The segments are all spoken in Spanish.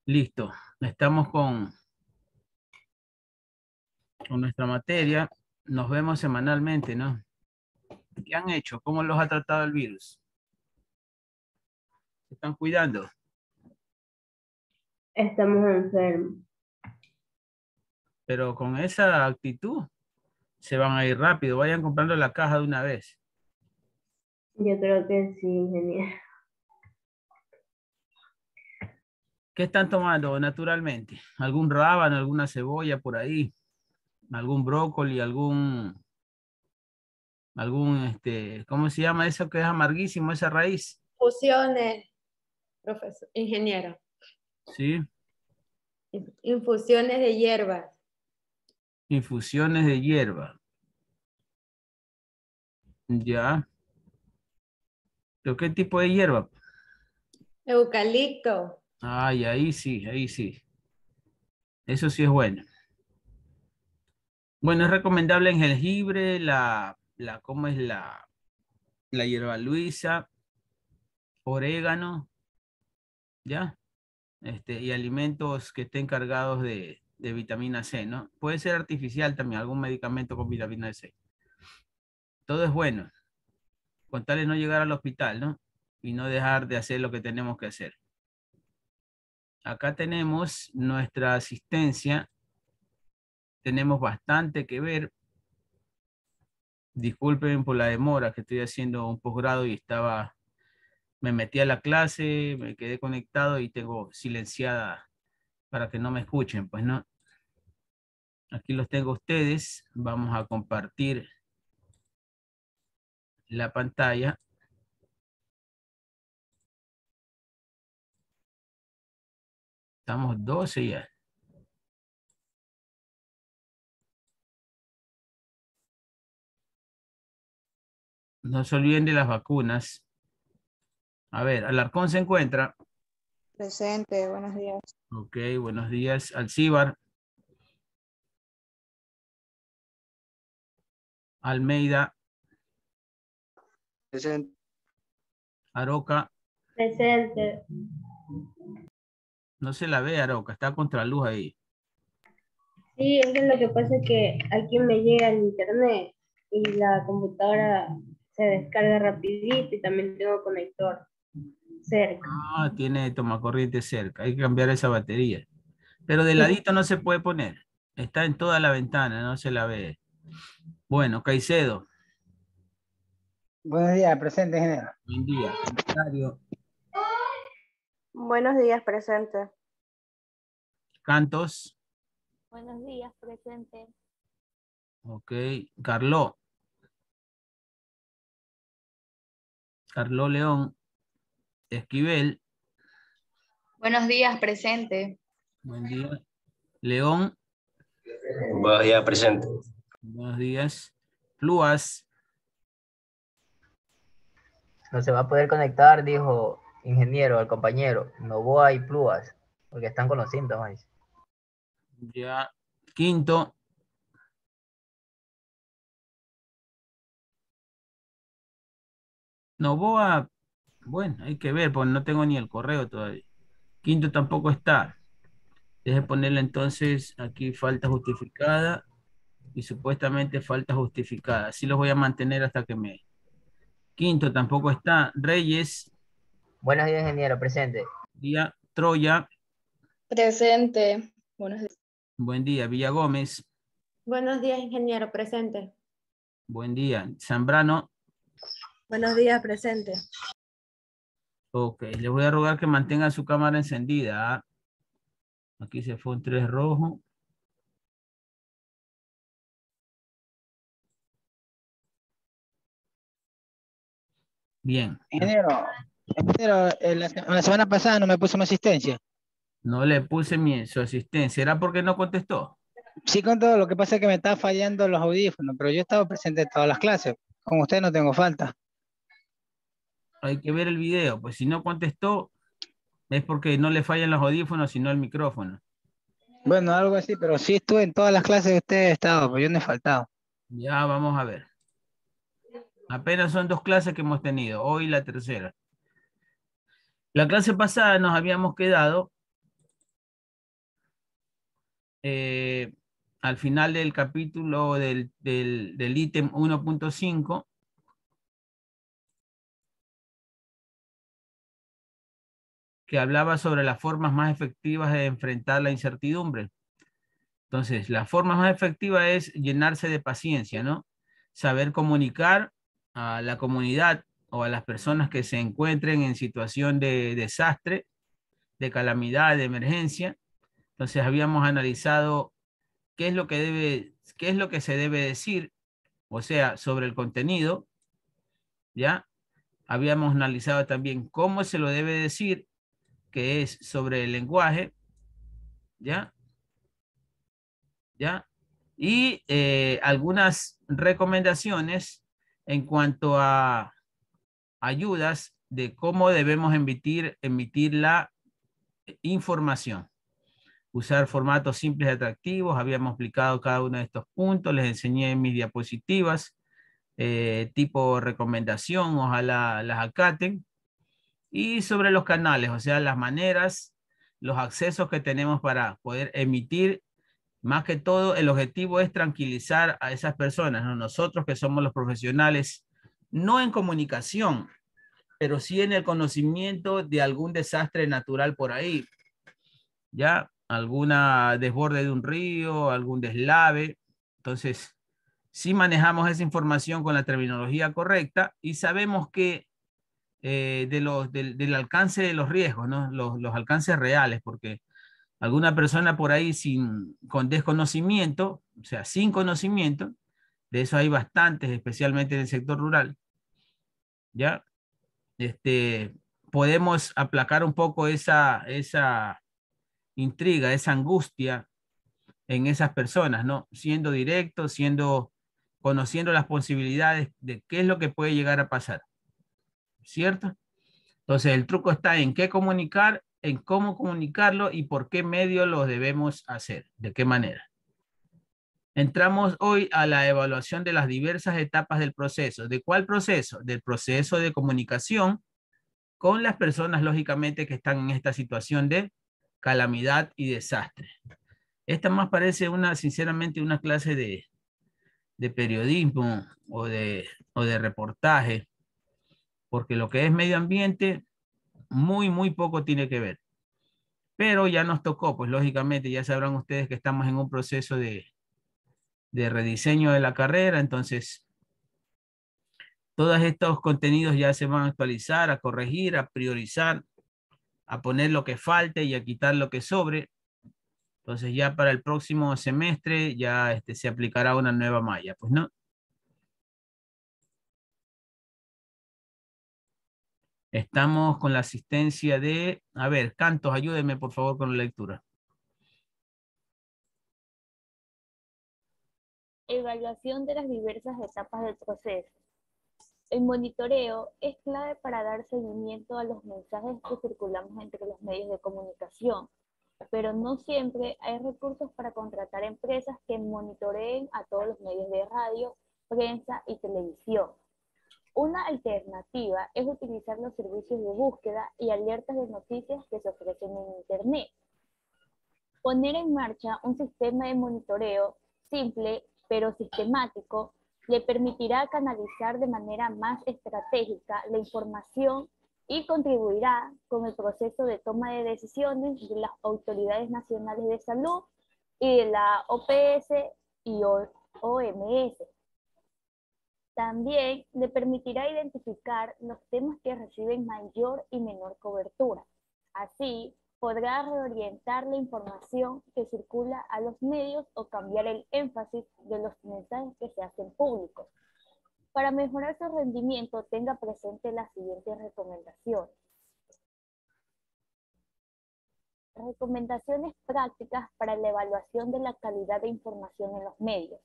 Listo. Estamos con nuestra materia. Nos vemos semanalmente, ¿no? ¿Qué han hecho? ¿Cómo los ha tratado el virus? ¿Se están cuidando? Estamos enfermos. Pero con esa actitud se van a ir rápido. Vayan comprando la caja de una vez. Yo creo que sí, ingeniero. ¿Qué están tomando naturalmente? ¿Algún rábano, alguna cebolla por ahí? ¿Algún brócoli, ¿cómo se llama eso que es amarguísimo, esa raíz? Infusiones, profesor, ingeniero. Sí. Infusiones de hierbas. Infusiones de hierba. Ya. ¿Pero qué tipo de hierba? Eucalipto. Ay, ahí sí, ahí sí. Eso sí es bueno. Bueno, es recomendable en jengibre, ¿cómo es la hierba luisa, orégano, ¿ya? Y alimentos que estén cargados de vitamina C, ¿no? Puede ser artificial también, algún medicamento con vitamina C. Todo es bueno, con tal de no llegar al hospital, ¿no? Y no dejar de hacer lo que tenemos que hacer. Acá tenemos nuestra asistencia, tenemos bastante que ver. Disculpen por la demora, que estoy haciendo un posgrado y me metí a la clase, me quedé conectado y tengo silenciada para que no me escuchen, pues no. Aquí los tengo a ustedes, vamos a compartir la pantalla. Estamos 12 ya. No se olviden de las vacunas. A ver, Alarcón se encuentra. Presente, buenos días. Ok, buenos días. Alcíbar. Almeida. Presente. Aroca. Presente. No se la ve, Aroca, está contra luz ahí. Sí, eso es lo que pasa, que aquí me llega el internet y la computadora se descarga rapidito y también tengo conector cerca. Ah, tiene tomacorriente cerca. Hay que cambiar esa batería. Pero de ladito no se puede poner. Está en toda la ventana, no se la ve. Bueno, Caicedo. Buenos días, presente, ingeniero. Buen día. Comentario. Buenos días, presente. Cantos. Buenos días, presente. Ok. Carló. Carló León. Esquivel. Buenos días, presente. Buen día. León. Buenos días, presente. Buenos días. Pluas. No se va a poder conectar, dijo ingeniero, al compañero, Novoa y Pluas, porque están con los síntomas. Ya. Quinto. Novoa. Bueno, hay que ver, porque no tengo ni el correo todavía. Quinto tampoco está. Deje ponerle entonces aquí falta justificada y supuestamente falta justificada. Así los voy a mantener hasta que me... Quinto tampoco está. Reyes. Buenos días, ingeniero, presente. Día. Troya. Presente. Buenos días. Buen día. Villa Gómez. Buenos días, ingeniero, presente. Buen día. Zambrano. Buenos días, presente. Ok, les voy a rogar que mantengan su cámara encendida. ¿Ah? Aquí se fue un 3 rojo. Bien. Ingeniero, la semana pasada no me puso mi asistencia. No le puse su asistencia. ¿Era porque no contestó? Sí, con todo, lo que pasa es que me está fallando los audífonos, pero yo he estado presente en todas las clases. Con usted no tengo falta. Hay que ver el video. Pues si no contestó, es porque no le fallan los audífonos, sino el micrófono. Bueno, algo así, pero sí estuve en todas las clases que usted ha estado, pues yo no he faltado. Ya vamos a ver. Apenas son 2 clases que hemos tenido. Hoy la tercera. La clase pasada nos habíamos quedado al final del capítulo del ítem 1.5, que hablaba sobre las formas más efectivas de enfrentar la incertidumbre. Entonces, la forma más efectiva es llenarse de paciencia, ¿no? Saber comunicar a la comunidad o a las personas que se encuentren en situación de desastre, de calamidad, de emergencia. Entonces, habíamos analizado qué es lo que se debe decir, o sea, sobre el contenido, ¿ya? Habíamos analizado también cómo se lo debe decir, que es sobre el lenguaje, ¿ya? ¿Ya? Y algunas recomendaciones en cuanto a ayudas de cómo debemos emitir la información. Usar formatos simples y atractivos. Habíamos explicado cada uno de estos puntos. Les enseñé en mis diapositivas tipo recomendación. Ojalá las acaten. Y sobre los canales, o sea, las maneras, los accesos que tenemos para poder emitir. Más que todo, el objetivo es tranquilizar a esas personas, ¿no? Nosotros que somos los profesionales, no en comunicación, pero sí en el conocimiento de algún desastre natural por ahí, ¿ya? Alguna desborde de un río, algún deslave. Entonces, sí manejamos esa información con la terminología correcta y sabemos que del alcance de los riesgos, ¿no? Los alcances reales, porque alguna persona por ahí con desconocimiento, o sea, sin conocimiento, de eso hay bastantes, especialmente en el sector rural, ¿ya? Podemos aplacar un poco esa intriga, esa angustia en esas personas, ¿no? Siendo directo, conociendo las posibilidades de qué es lo que puede llegar a pasar, ¿cierto? Entonces, el truco está en qué comunicar, en cómo comunicarlo y por qué medio lo debemos hacer, de qué manera. Entramos hoy a la evaluación de las diversas etapas del proceso. ¿De cuál proceso? Del proceso de comunicación con las personas, lógicamente, que están en esta situación de calamidad y desastre. Esta más parece sinceramente, una clase de periodismo o de reportaje, porque lo que es medio ambiente, muy poco tiene que ver. Pero ya nos tocó, pues lógicamente ya sabrán ustedes que estamos en un proceso de rediseño de la carrera, entonces todos estos contenidos ya se van a actualizar, a corregir, a priorizar, a poner lo que falte y a quitar lo que sobre. Entonces ya para el próximo semestre ya se aplicará una nueva malla, pues no. Estamos con la asistencia de, a ver, Cantos, ayúdenme por favor con la lectura. Evaluación de las diversas etapas del proceso. El monitoreo es clave para dar seguimiento a los mensajes que circulamos entre los medios de comunicación, pero no siempre hay recursos para contratar empresas que monitoreen a todos los medios de radio, prensa y televisión. Una alternativa es utilizar los servicios de búsqueda y alertas de noticias que se ofrecen en Internet. Poner en marcha un sistema de monitoreo simple pero sistemático le permitirá canalizar de manera más estratégica la información y contribuirá con el proceso de toma de decisiones de las autoridades nacionales de salud y de la OPS y OMS. También le permitirá identificar los temas que reciben mayor y menor cobertura. Así, podrá reorientar la información que circula a los medios o cambiar el énfasis de los mensajes que se hacen públicos. Para mejorar su rendimiento, tenga presente las siguientes recomendaciones. Recomendaciones prácticas para la evaluación de la calidad de información en los medios.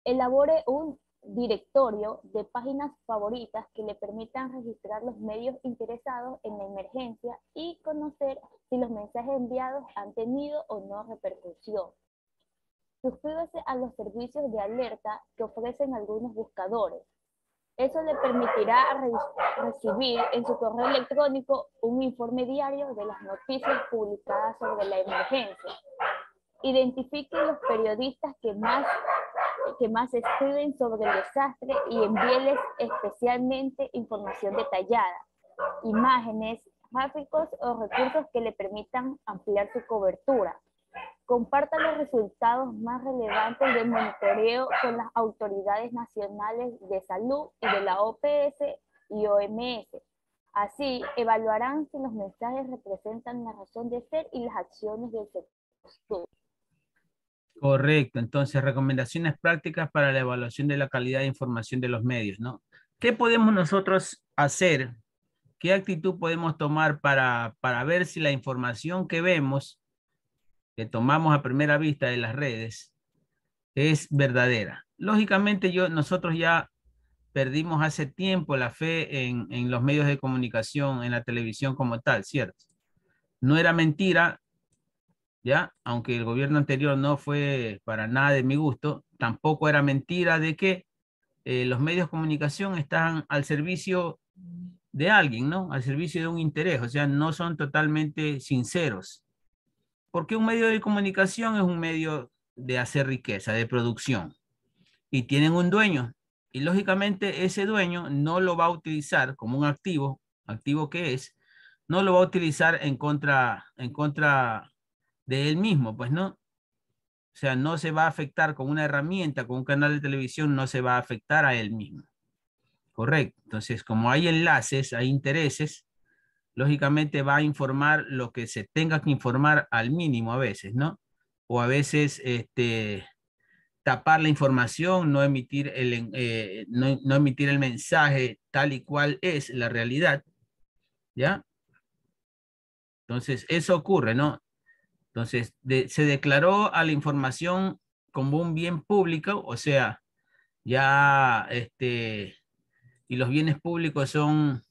Elabore un directorio de páginas favoritas que le permitan registrar los medios interesados en la emergencia y conocer si los mensajes enviados han tenido o no repercusión. Suscríbase a los servicios de alerta que ofrecen algunos buscadores. Eso le permitirá recibir en su correo electrónico un informe diario de las noticias publicadas sobre la emergencia. Identifique los periodistas que más escriben sobre el desastre y envíeles especialmente información detallada, imágenes, gráficos o recursos que le permitan ampliar su cobertura. Comparta los resultados más relevantes del monitoreo con las autoridades nacionales de salud y de la OPS y OMS. Así, evaluarán si los mensajes representan la razón de ser y las acciones del sector. Correcto. Entonces, recomendaciones prácticas para la evaluación de la calidad de información de los medios, ¿no? ¿Qué podemos nosotros hacer? ¿Qué actitud podemos tomar para ver si la información que vemos, que tomamos a primera vista de las redes, es verdadera? Lógicamente, nosotros ya perdimos hace tiempo la fe en los medios de comunicación, en la televisión como tal, ¿cierto? No era mentira, ¿ya? Aunque el gobierno anterior no fue para nada de mi gusto, tampoco era mentira de que los medios de comunicación están al servicio de alguien, ¿no? Al servicio de un interés, o sea, no son totalmente sinceros. Porque un medio de comunicación es un medio de hacer riqueza, de producción, y tienen un dueño, y lógicamente ese dueño no lo va a utilizar como un activo que es, no lo va a utilizar en contra de él mismo, pues no. O sea, no se va a afectar con una herramienta, con un canal de televisión, no se va a afectar a él mismo. Correcto. Entonces, como hay enlaces, hay intereses, lógicamente va a informar lo que se tenga que informar al mínimo a veces, ¿no? O a veces tapar la información, no emitir no emitir el mensaje tal y cual es la realidad, ¿ya? Entonces, eso ocurre, ¿no? Entonces, se declaró a la información como un bien público, o sea, ya, y los bienes públicos son,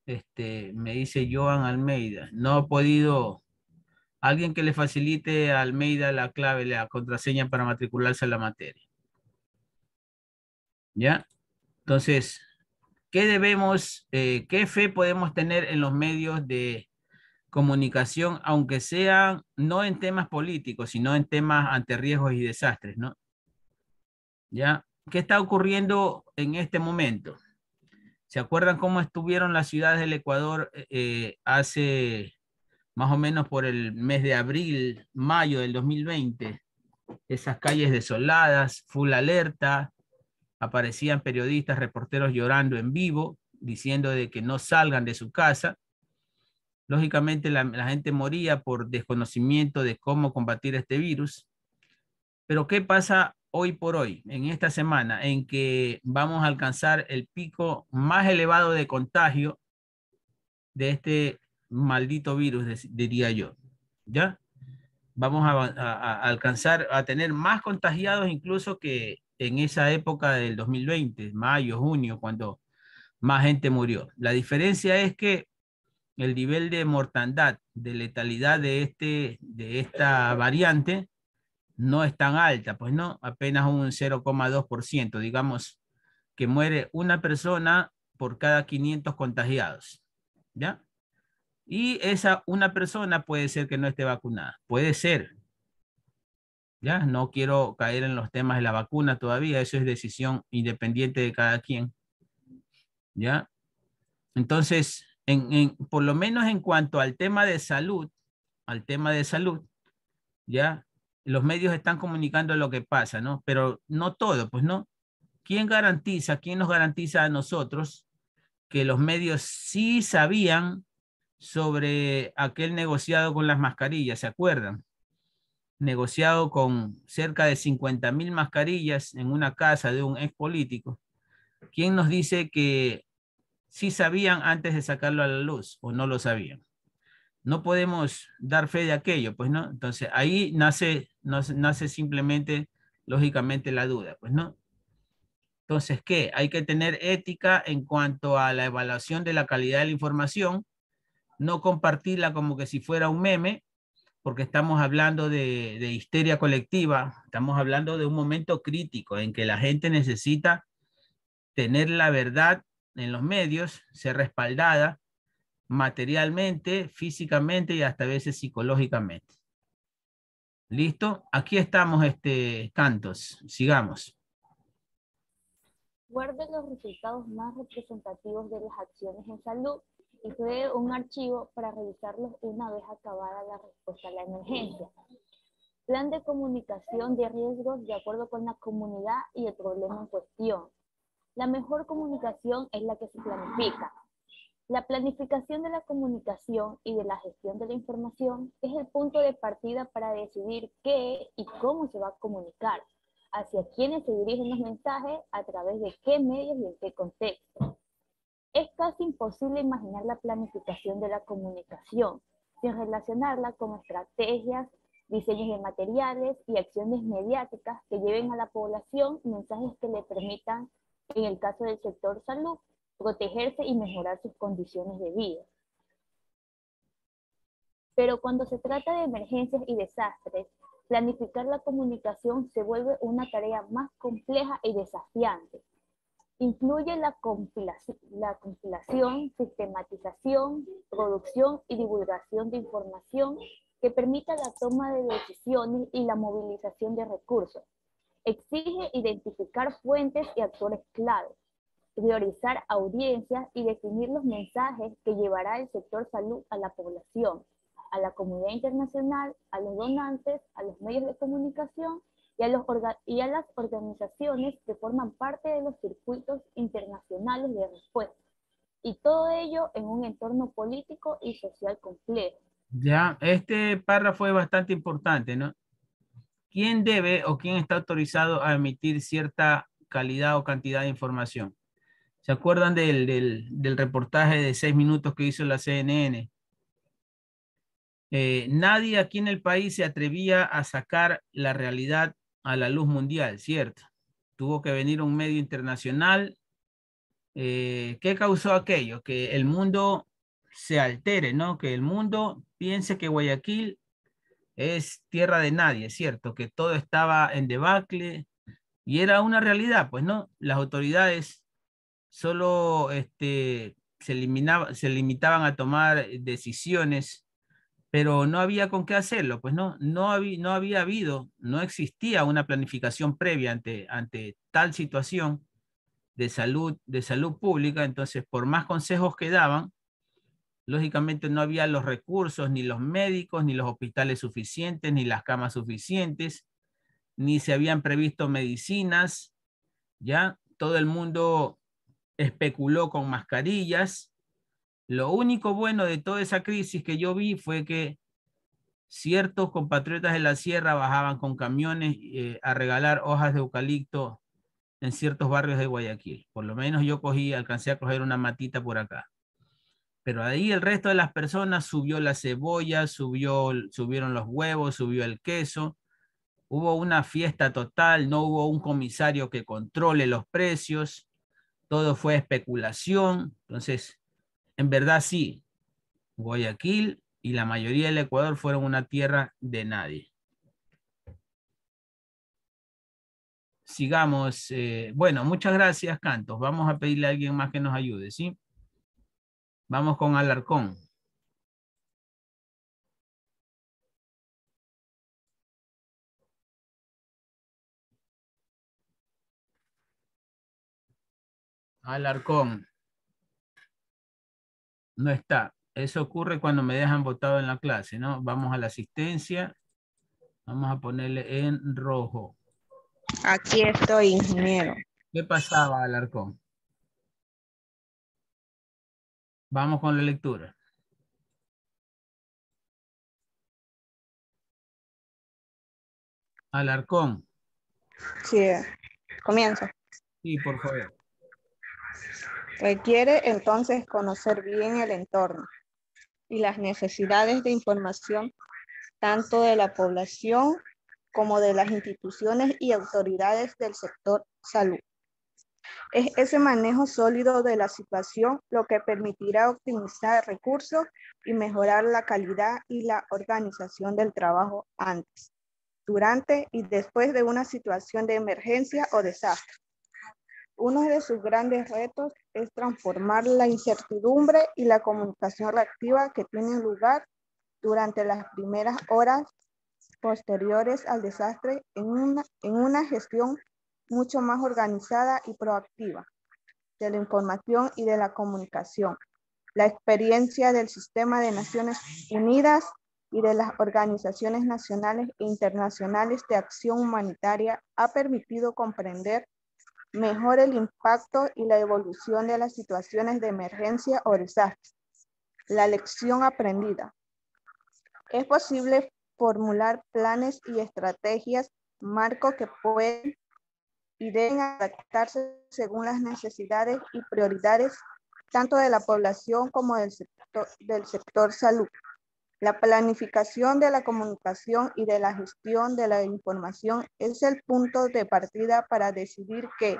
me dice Joan Almeida, no ha podido, alguien que le facilite a Almeida la clave, la contraseña para matricularse a la materia. ¿Ya? Entonces, qué fe podemos tener en los medios de comunicación, aunque sean no en temas políticos, sino en temas ante riesgos y desastres, ¿no? ¿Ya? ¿Qué está ocurriendo en este momento? ¿Se acuerdan cómo estuvieron las ciudades del Ecuador hace más o menos por el mes de abril, mayo del 2020? Esas calles desoladas, full alerta, aparecían periodistas, reporteros llorando en vivo, diciendo de que no salgan de su casa. Lógicamente la gente moría por desconocimiento de cómo combatir este virus. Pero ¿qué pasa hoy por hoy, en esta semana, en que vamos a alcanzar el pico más elevado de contagio de este maldito virus, diría yo? ¿Ya? Vamos a alcanzar, a tener más contagiados incluso que en esa época del 2020, mayo, junio, cuando más gente murió. La diferencia es que el nivel de mortandad, de letalidad de esta variante no es tan alta, pues no, apenas un 0,2%, digamos que muere una persona por cada 500 contagiados, ¿ya? Y esa una persona puede ser que no esté vacunada, puede ser, ¿ya? No quiero caer en los temas de la vacuna todavía, eso es decisión independiente de cada quien, ¿ya? Entonces, por lo menos en cuanto al tema de salud, ¿ya? Los medios están comunicando lo que pasa, ¿no? Pero no todo, pues no. ¿Quién nos garantiza a nosotros que los medios sí sabían sobre aquel negociado con las mascarillas? ¿Se acuerdan? Negociado con cerca de 50,000 mascarillas en una casa de un ex político. ¿Quién nos dice que sí sabían antes de sacarlo a la luz o no lo sabían? No podemos dar fe de aquello, pues no. Entonces ahí nace simplemente, lógicamente, la duda, pues no. Entonces, ¿qué? Hay que tener ética en cuanto a la evaluación de la calidad de la información, no compartirla como que si fuera un meme, porque estamos hablando de histeria colectiva, estamos hablando de un momento crítico en que la gente necesita tener la verdad en los medios, ser respaldada materialmente, físicamente y hasta a veces psicológicamente. ¿Listo? Aquí estamos, Cantos. Sigamos. Guarde los resultados más representativos de las acciones en salud y cree un archivo para revisarlos una vez acabada la respuesta a la emergencia. Plan de comunicación de riesgos de acuerdo con la comunidad y el problema en cuestión. La mejor comunicación es la que se planifica. La planificación de la comunicación y de la gestión de la información es el punto de partida para decidir qué y cómo se va a comunicar, hacia quiénes se dirigen los mensajes, a través de qué medios y en qué contexto. Es casi imposible imaginar la planificación de la comunicación sin relacionarla con estrategias, diseños de materiales y acciones mediáticas que lleven a la población mensajes que le permitan, en el caso del sector salud, protegerse y mejorar sus condiciones de vida. Pero cuando se trata de emergencias y desastres, planificar la comunicación se vuelve una tarea más compleja y desafiante. Incluye la compilación, sistematización, producción y divulgación de información que permita la toma de decisiones y la movilización de recursos. Exige identificar fuentes y actores clave, priorizar audiencias y definir los mensajes que llevará el sector salud a la población, a la comunidad internacional, a los donantes, a los medios de comunicación y a las organizaciones que forman parte de los circuitos internacionales de respuesta. Y todo ello en un entorno político y social complejo. Ya, este párrafo es bastante importante, ¿no? ¿Quién debe o quién está autorizado a emitir cierta calidad o cantidad de información? ¿Se acuerdan del reportaje de 6 minutos que hizo la CNN? Nadie aquí en el país se atrevía a sacar la realidad a la luz mundial, ¿cierto? Tuvo que venir un medio internacional. ¿Qué causó aquello? Que el mundo se altere, ¿no? Que el mundo piense que Guayaquil es tierra de nadie, ¿cierto? Que todo estaba en debacle y era una realidad, pues, ¿no? Las autoridades solo se limitaban a tomar decisiones, pero no había con qué hacerlo, pues no había habido, no existía una planificación previa ante tal situación de salud pública. Entonces, por más consejos que daban, lógicamente no había los recursos, ni los médicos, ni los hospitales suficientes, ni las camas suficientes, ni se habían previsto medicinas, ya todo el mundo especuló con mascarillas. Lo único bueno de toda esa crisis que yo vi fue que ciertos compatriotas de la sierra bajaban con camiones a regalar hojas de eucalipto en ciertos barrios de Guayaquil. Por lo menos yo alcancé a coger una matita por acá. Pero ahí el resto de las personas subió la cebolla, subieron los huevos, subió el queso. Hubo una fiesta total, no hubo un comisario que controle los precios. Todo fue especulación. Entonces, en verdad sí, Guayaquil y la mayoría del Ecuador fueron una tierra de nadie. Sigamos. Bueno, muchas gracias, Cantos. Vamos a pedirle a alguien más que nos ayude, ¿sí? Vamos con Alarcón. Alarcón. No está. Eso ocurre cuando me dejan botado en la clase, ¿no? Vamos a la asistencia. Vamos a ponerle en rojo. Aquí estoy, ingeniero. ¿Qué pasaba, Alarcón? Vamos con la lectura. Alarcón. Sí, comienzo. Sí, por favor. Requiere entonces conocer bien el entorno y las necesidades de información tanto de la población como de las instituciones y autoridades del sector salud. Es ese manejo sólido de la situación lo que permitirá optimizar recursos y mejorar la calidad y la organización del trabajo antes, durante y después de una situación de emergencia o desastre. Uno de sus grandes retos es transformar la incertidumbre y la comunicación reactiva que tienen lugar durante las primeras horas posteriores al desastre en una gestión mucho más organizada y proactiva de la información y de la comunicación. La experiencia del Sistema de Naciones Unidas y de las organizaciones nacionales e internacionales de acción humanitaria ha permitido comprender mejor el impacto y la evolución de las situaciones de emergencia o desastre. La lección aprendida. Es posible formular planes y estrategias marco que pueden y deben adaptarse según las necesidades y prioridades tanto de la población como del sector salud. La planificación de la comunicación y de la gestión de la información es el punto de partida para decidir qué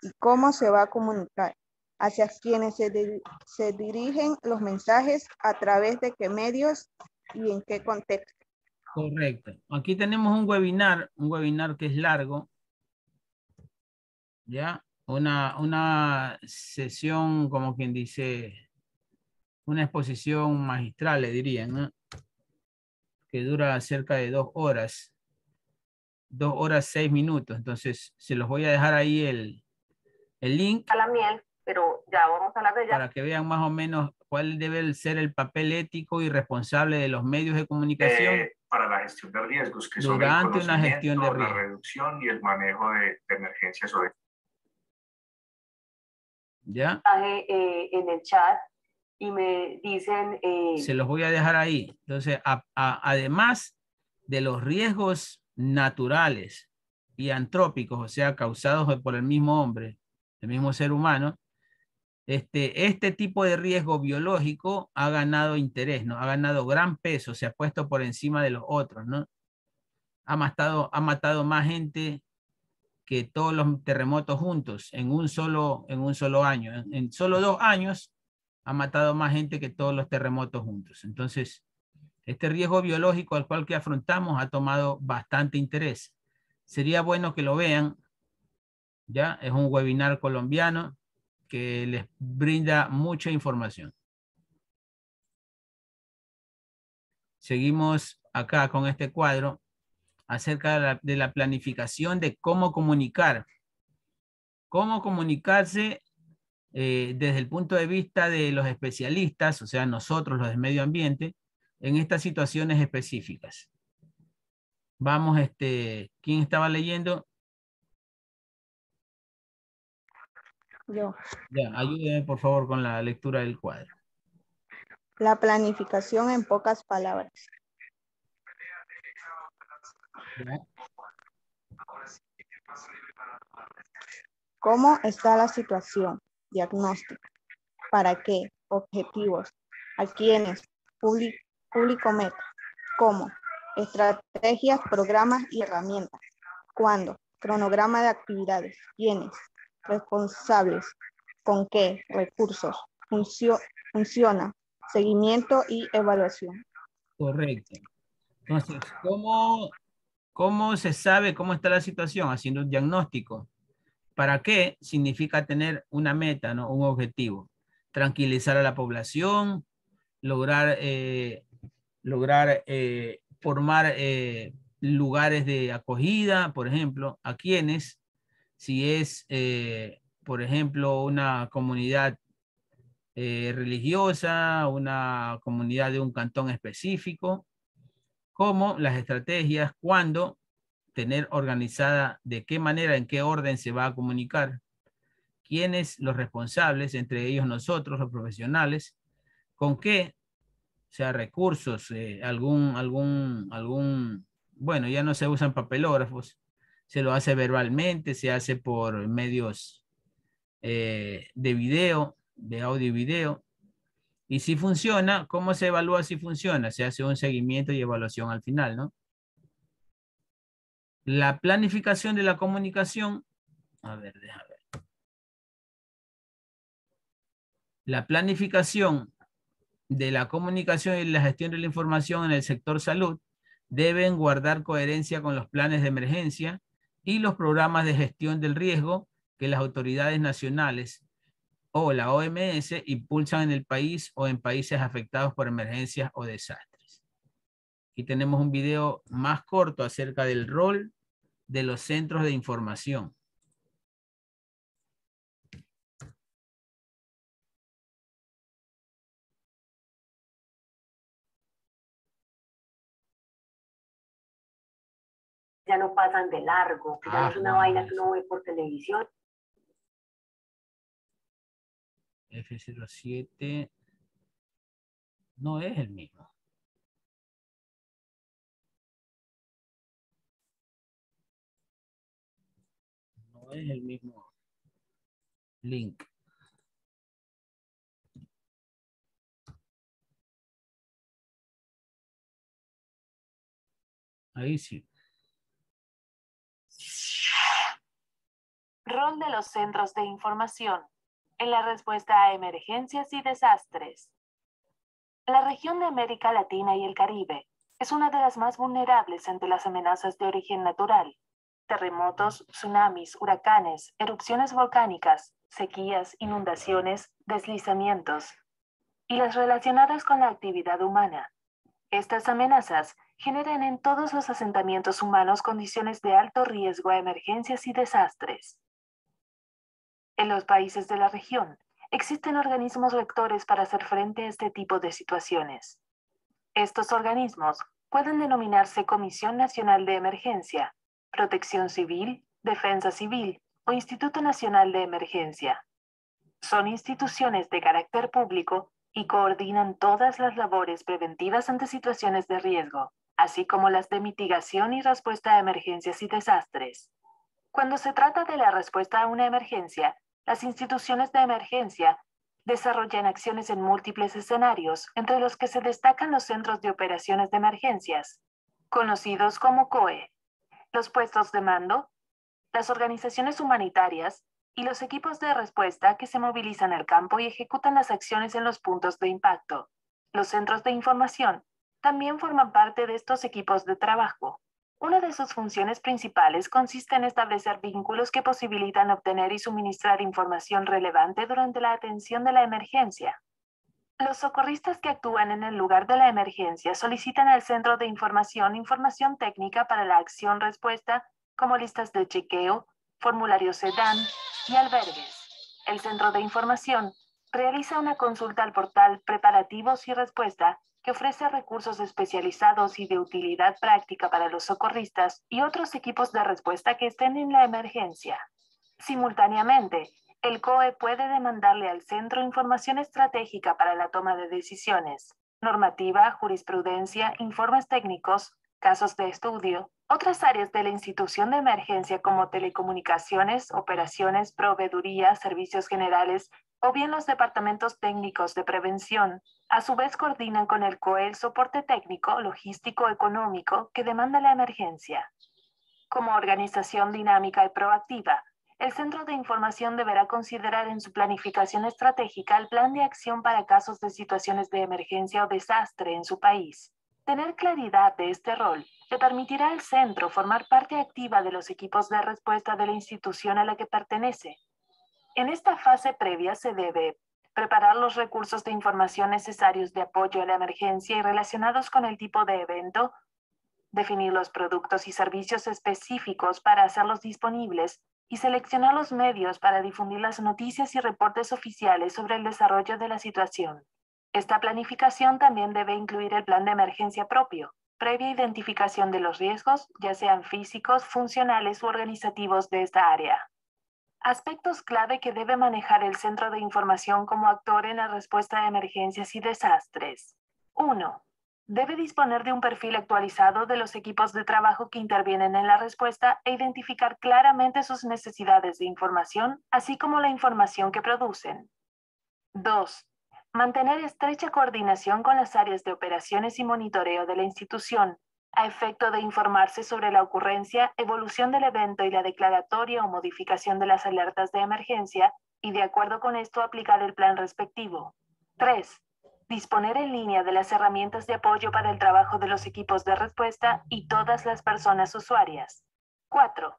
y cómo se va a comunicar, hacia quienes se dirigen los mensajes, a través de qué medios y en qué contexto. Correcto. Aquí tenemos un webinar que es largo, ¿ya? Una sesión, como quien dice, una exposición magistral, le dirían, ¿no? Que dura cerca de 2 horas. 2 horas 6 minutos. Entonces, se los voy a dejar ahí el link. A la miel, pero ya vamos a hablar de ella. Para que vean más o menos cuál debe ser el papel ético y responsable de los medios de comunicación para la gestión de riesgos, que son durante el una gestión de la riesgos. reducción y el manejo de emergencias o de... ¿Ya? En el chat y me dicen... Se los voy a dejar ahí. Entonces, además de los riesgos naturales y antrópicos, o sea, causados por el mismo hombre, el mismo ser humano, este tipo de riesgo biológico ha ganado interés, ¿no? Ha ganado gran peso, se ha puesto por encima de los otros, ¿no? Ha matado más gente que todos los terremotos juntos en un solo año. En solo 2 años ha matado más gente que todos los terremotos juntos. Entonces, este riesgo biológico al cual que afrontamos ha tomado bastante interés. Sería bueno que lo vean, ¿ya? Es un webinar colombiano que les brinda mucha información. Seguimos acá con este cuadro acerca de la planificación de cómo comunicar. Cómo comunicarse desde el punto de vista de los especialistas, o sea, nosotros los de medio ambiente, en estas situaciones específicas. Vamos, ¿quién estaba leyendo? Yo. Ya, ayúdenme por favor con la lectura del cuadro. La planificación en pocas palabras. ¿Ya? ¿Cómo está la situación? Diagnóstico. ¿Para qué? Objetivos. ¿A quiénes? Público meta. ¿Cómo? Estrategias, programas y herramientas. ¿Cuándo? Cronograma de actividades. ¿Quiénes? Responsables. ¿Con qué? Recursos. Funciona. Seguimiento y evaluación. Correcto. Entonces, ¿cómo se sabe cómo está la situación? Haciendo un diagnóstico. ¿Para qué? Significa tener una meta, ¿no? Un objetivo. Tranquilizar a la población, lograr formar lugares de acogida, por ejemplo, a quienes, si es, por ejemplo, una comunidad religiosa, una comunidad de un cantón específico, como las estrategias, cuándo tener organizada, de qué manera, en qué orden se va a comunicar, quiénes los responsables, entre ellos nosotros, los profesionales, con qué, o sea, recursos, bueno, ya no se usan papelógrafos, se lo hace verbalmente, se hace por medios de video, de audio y video. Y si funciona, ¿cómo se evalúa si funciona? Se hace un seguimiento y evaluación al final, ¿no? La planificación de la comunicación, a ver, déjame ver. La planificación de la comunicación y la gestión de la información en el sector salud deben guardar coherencia con los planes de emergencia y los programas de gestión del riesgo que las autoridades nacionales o la OMS impulsan en el país o en países afectados por emergencias o desastres. Y tenemos un video más corto acerca del rol de los centros de información. Ya no pasan de largo, que ya no es una vaina que uno ve por televisión. F07 no es el mismo. No es el mismo link. Ahí sí. Rol de los centros de información en la respuesta a emergencias y desastres. La región de América Latina y el Caribe es una de las más vulnerables ante las amenazas de origen natural. Terremotos, tsunamis, huracanes, erupciones volcánicas, sequías, inundaciones, deslizamientos y las relacionadas con la actividad humana. Estas amenazas generan en todos los asentamientos humanos condiciones de alto riesgo a emergencias y desastres. En los países de la región, existen organismos rectores para hacer frente a este tipo de situaciones. Estos organismos pueden denominarse Comisión Nacional de Emergencia, Protección Civil, Defensa Civil o Instituto Nacional de Emergencia. Son instituciones de carácter público y coordinan todas las labores preventivas ante situaciones de riesgo, así como las de mitigación y respuesta a emergencias y desastres. Cuando se trata de la respuesta a una emergencia, las instituciones de emergencia desarrollan acciones en múltiples escenarios, entre los que se destacan los centros de operaciones de emergencias, conocidos como COE, los puestos de mando, las organizaciones humanitarias y los equipos de respuesta que se movilizan al campo y ejecutan las acciones en los puntos de impacto. Los centros de información también forman parte de estos equipos de trabajo. Una de sus funciones principales consiste en establecer vínculos que posibilitan obtener y suministrar información relevante durante la atención de la emergencia. Los socorristas que actúan en el lugar de la emergencia solicitan al centro de información técnica para la acción-respuesta, como listas de chequeo, formularios SEDAN y albergues. El centro de información realiza una consulta al portal Preparativos y Respuesta, que ofrece recursos especializados y de utilidad práctica para los socorristas y otros equipos de respuesta que estén en la emergencia. Simultáneamente, el COE puede demandarle al centro información estratégica para la toma de decisiones, normativa, jurisprudencia, informes técnicos, casos de estudio, otras áreas de la institución de emergencia como telecomunicaciones, operaciones, proveeduría, servicios generales o bien los departamentos técnicos de prevención. A su vez coordinan con el COE el soporte técnico, logístico, económico que demanda la emergencia. Como organización dinámica y proactiva, el Centro de Información deberá considerar en su planificación estratégica el plan de acción para casos de situaciones de emergencia o desastre en su país. Tener claridad de este rol le permitirá al centro formar parte activa de los equipos de respuesta de la institución a la que pertenece. En esta fase previa se debe preparar los recursos de información necesarios de apoyo a la emergencia y relacionados con el tipo de evento, definir los productos y servicios específicos para hacerlos disponibles y seleccionar los medios para difundir las noticias y reportes oficiales sobre el desarrollo de la situación. Esta planificación también debe incluir el plan de emergencia propio, previa identificación de los riesgos, ya sean físicos, funcionales u organizativos de esta área. Aspectos clave que debe manejar el Centro de Información como actor en la respuesta a emergencias y desastres. 1. Debe disponer de un perfil actualizado de los equipos de trabajo que intervienen en la respuesta e identificar claramente sus necesidades de información, así como la información que producen. 2. Mantener estrecha coordinación con las áreas de operaciones y monitoreo de la institución, a efecto de informarse sobre la ocurrencia, evolución del evento y la declaratoria o modificación de las alertas de emergencia, y de acuerdo con esto aplicar el plan respectivo. 3. Disponer en línea de las herramientas de apoyo para el trabajo de los equipos de respuesta y todas las personas usuarias. 4.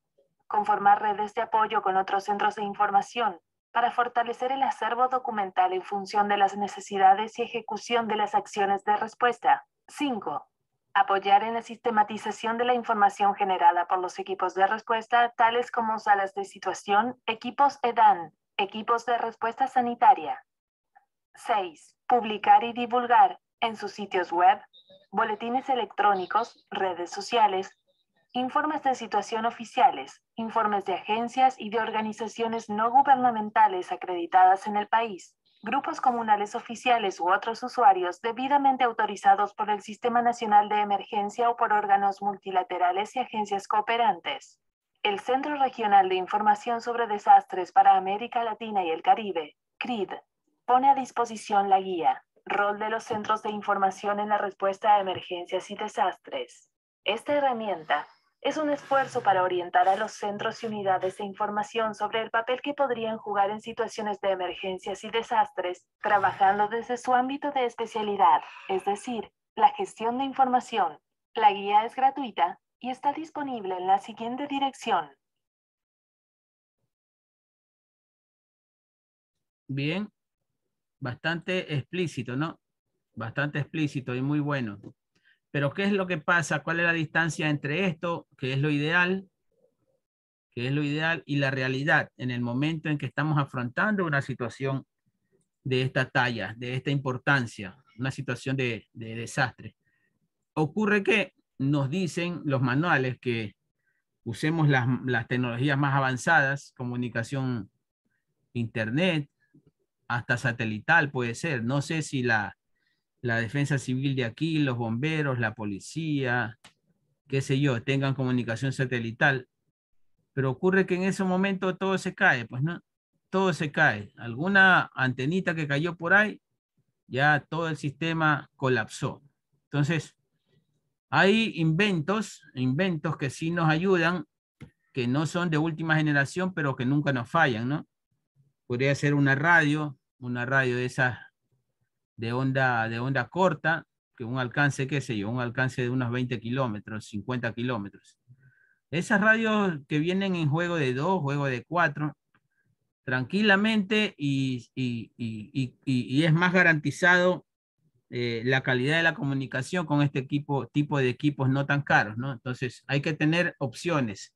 Conformar redes de apoyo con otros centros de información para fortalecer el acervo documental en función de las necesidades y ejecución de las acciones de respuesta. 5. Apoyar en la sistematización de la información generada por los equipos de respuesta, tales como salas de situación, equipos EDAN, equipos de respuesta sanitaria. 6. Publicar y divulgar en sus sitios web, boletines electrónicos, redes sociales, informes de situación oficiales, informes de agencias y de organizaciones no gubernamentales acreditadas en el país, grupos comunales oficiales u otros usuarios debidamente autorizados por el Sistema Nacional de Emergencia o por órganos multilaterales y agencias cooperantes. El Centro Regional de Información sobre Desastres para América Latina y el Caribe, CRID, pone a disposición la guía, Rol de los Centros de Información en la Respuesta a Emergencias y Desastres. Esta herramienta es un esfuerzo para orientar a los centros y unidades de información sobre el papel que podrían jugar en situaciones de emergencias y desastres, trabajando desde su ámbito de especialidad, es decir, la gestión de información. La guía es gratuita y está disponible en la siguiente dirección. Bien, bastante explícito, ¿no? Bastante explícito y muy bueno. Pero ¿qué es lo que pasa? ¿Cuál es la distancia entre esto, que es lo ideal, y la realidad en el momento en que estamos afrontando una situación de esta talla, de esta importancia, una situación de desastre? Ocurre que nos dicen los manuales que usemos las tecnologías más avanzadas, comunicación internet, hasta satelital puede ser. No sé si la defensa civil de aquí, los bomberos, la policía, qué sé yo, tengan comunicación satelital, pero ocurre que en ese momento todo se cae, pues no, todo se cae. Alguna antenita que cayó por ahí, ya todo el sistema colapsó. Entonces, hay inventos que sí nos ayudan, que no son de última generación, pero que nunca nos fallan, ¿no? Podría ser una radio de esas de onda corta, que un alcance, qué sé yo, un alcance de unos 20 kilómetros, 50 kilómetros. Esas radios que vienen en juego de 2, juego de 4, tranquilamente y es más garantizado la calidad de la comunicación con este tipo de equipos no tan caros, ¿no? Entonces hay que tener opciones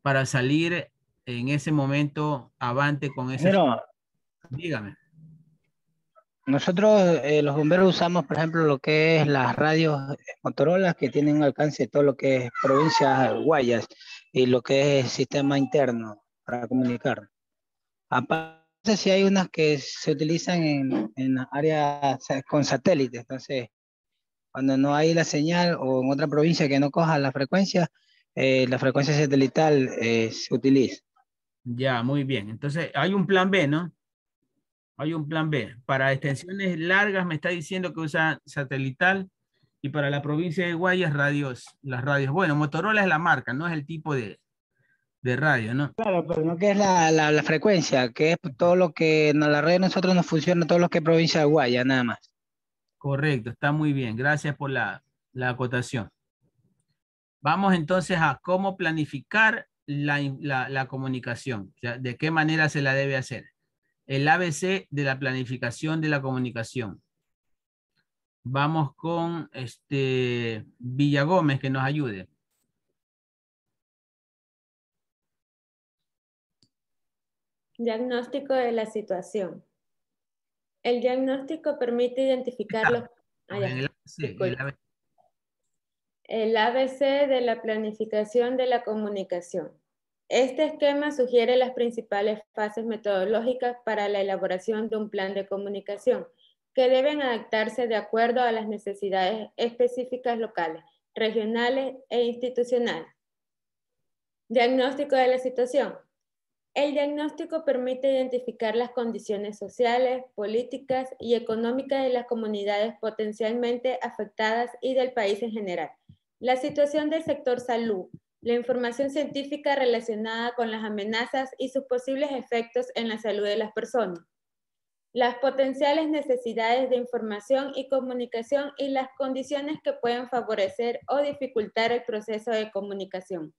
para salir en ese momento avante con ese. Pero, dígame. Nosotros los bomberos usamos, por ejemplo, lo que es las radios Motorola, que tienen un alcance de todo lo que es provincias Guayas y lo que es sistema interno para comunicar. Aparte, si hay unas que se utilizan en áreas con satélites, entonces cuando no hay la señal o en otra provincia que no coja la frecuencia satelital se utiliza. Ya, muy bien. Entonces hay un plan B, ¿no? Hay un plan B. Para extensiones largas me está diciendo que usa satelital y para la provincia de Guayas las radios. Bueno, Motorola es la marca, no es el tipo de radio, ¿no? Claro, pero no que es la frecuencia, que es todo lo que en la red de nosotros nos funciona, todo lo que es provincia de Guayas, nada más. Correcto, está muy bien. Gracias por la acotación. Vamos entonces a cómo planificar la comunicación. O sea, ¿de qué manera se la debe hacer? El ABC de la planificación de la comunicación. Vamos con Villagómez que nos ayude. Diagnóstico de la situación. El diagnóstico permite identificar los... El ABC de la planificación de la comunicación. Este esquema sugiere las principales fases metodológicas para la elaboración de un plan de comunicación, que deben adaptarse de acuerdo a las necesidades específicas locales, regionales e institucionales. Diagnóstico de la situación. El diagnóstico permite identificar las condiciones sociales, políticas y económicas de las comunidades potencialmente afectadas y del país en general. La situación del sector salud, la información científica relacionada con las amenazas y sus posibles efectos en la salud de las personas, las potenciales necesidades de información y comunicación y las condiciones que pueden favorecer o dificultar el proceso de comunicación.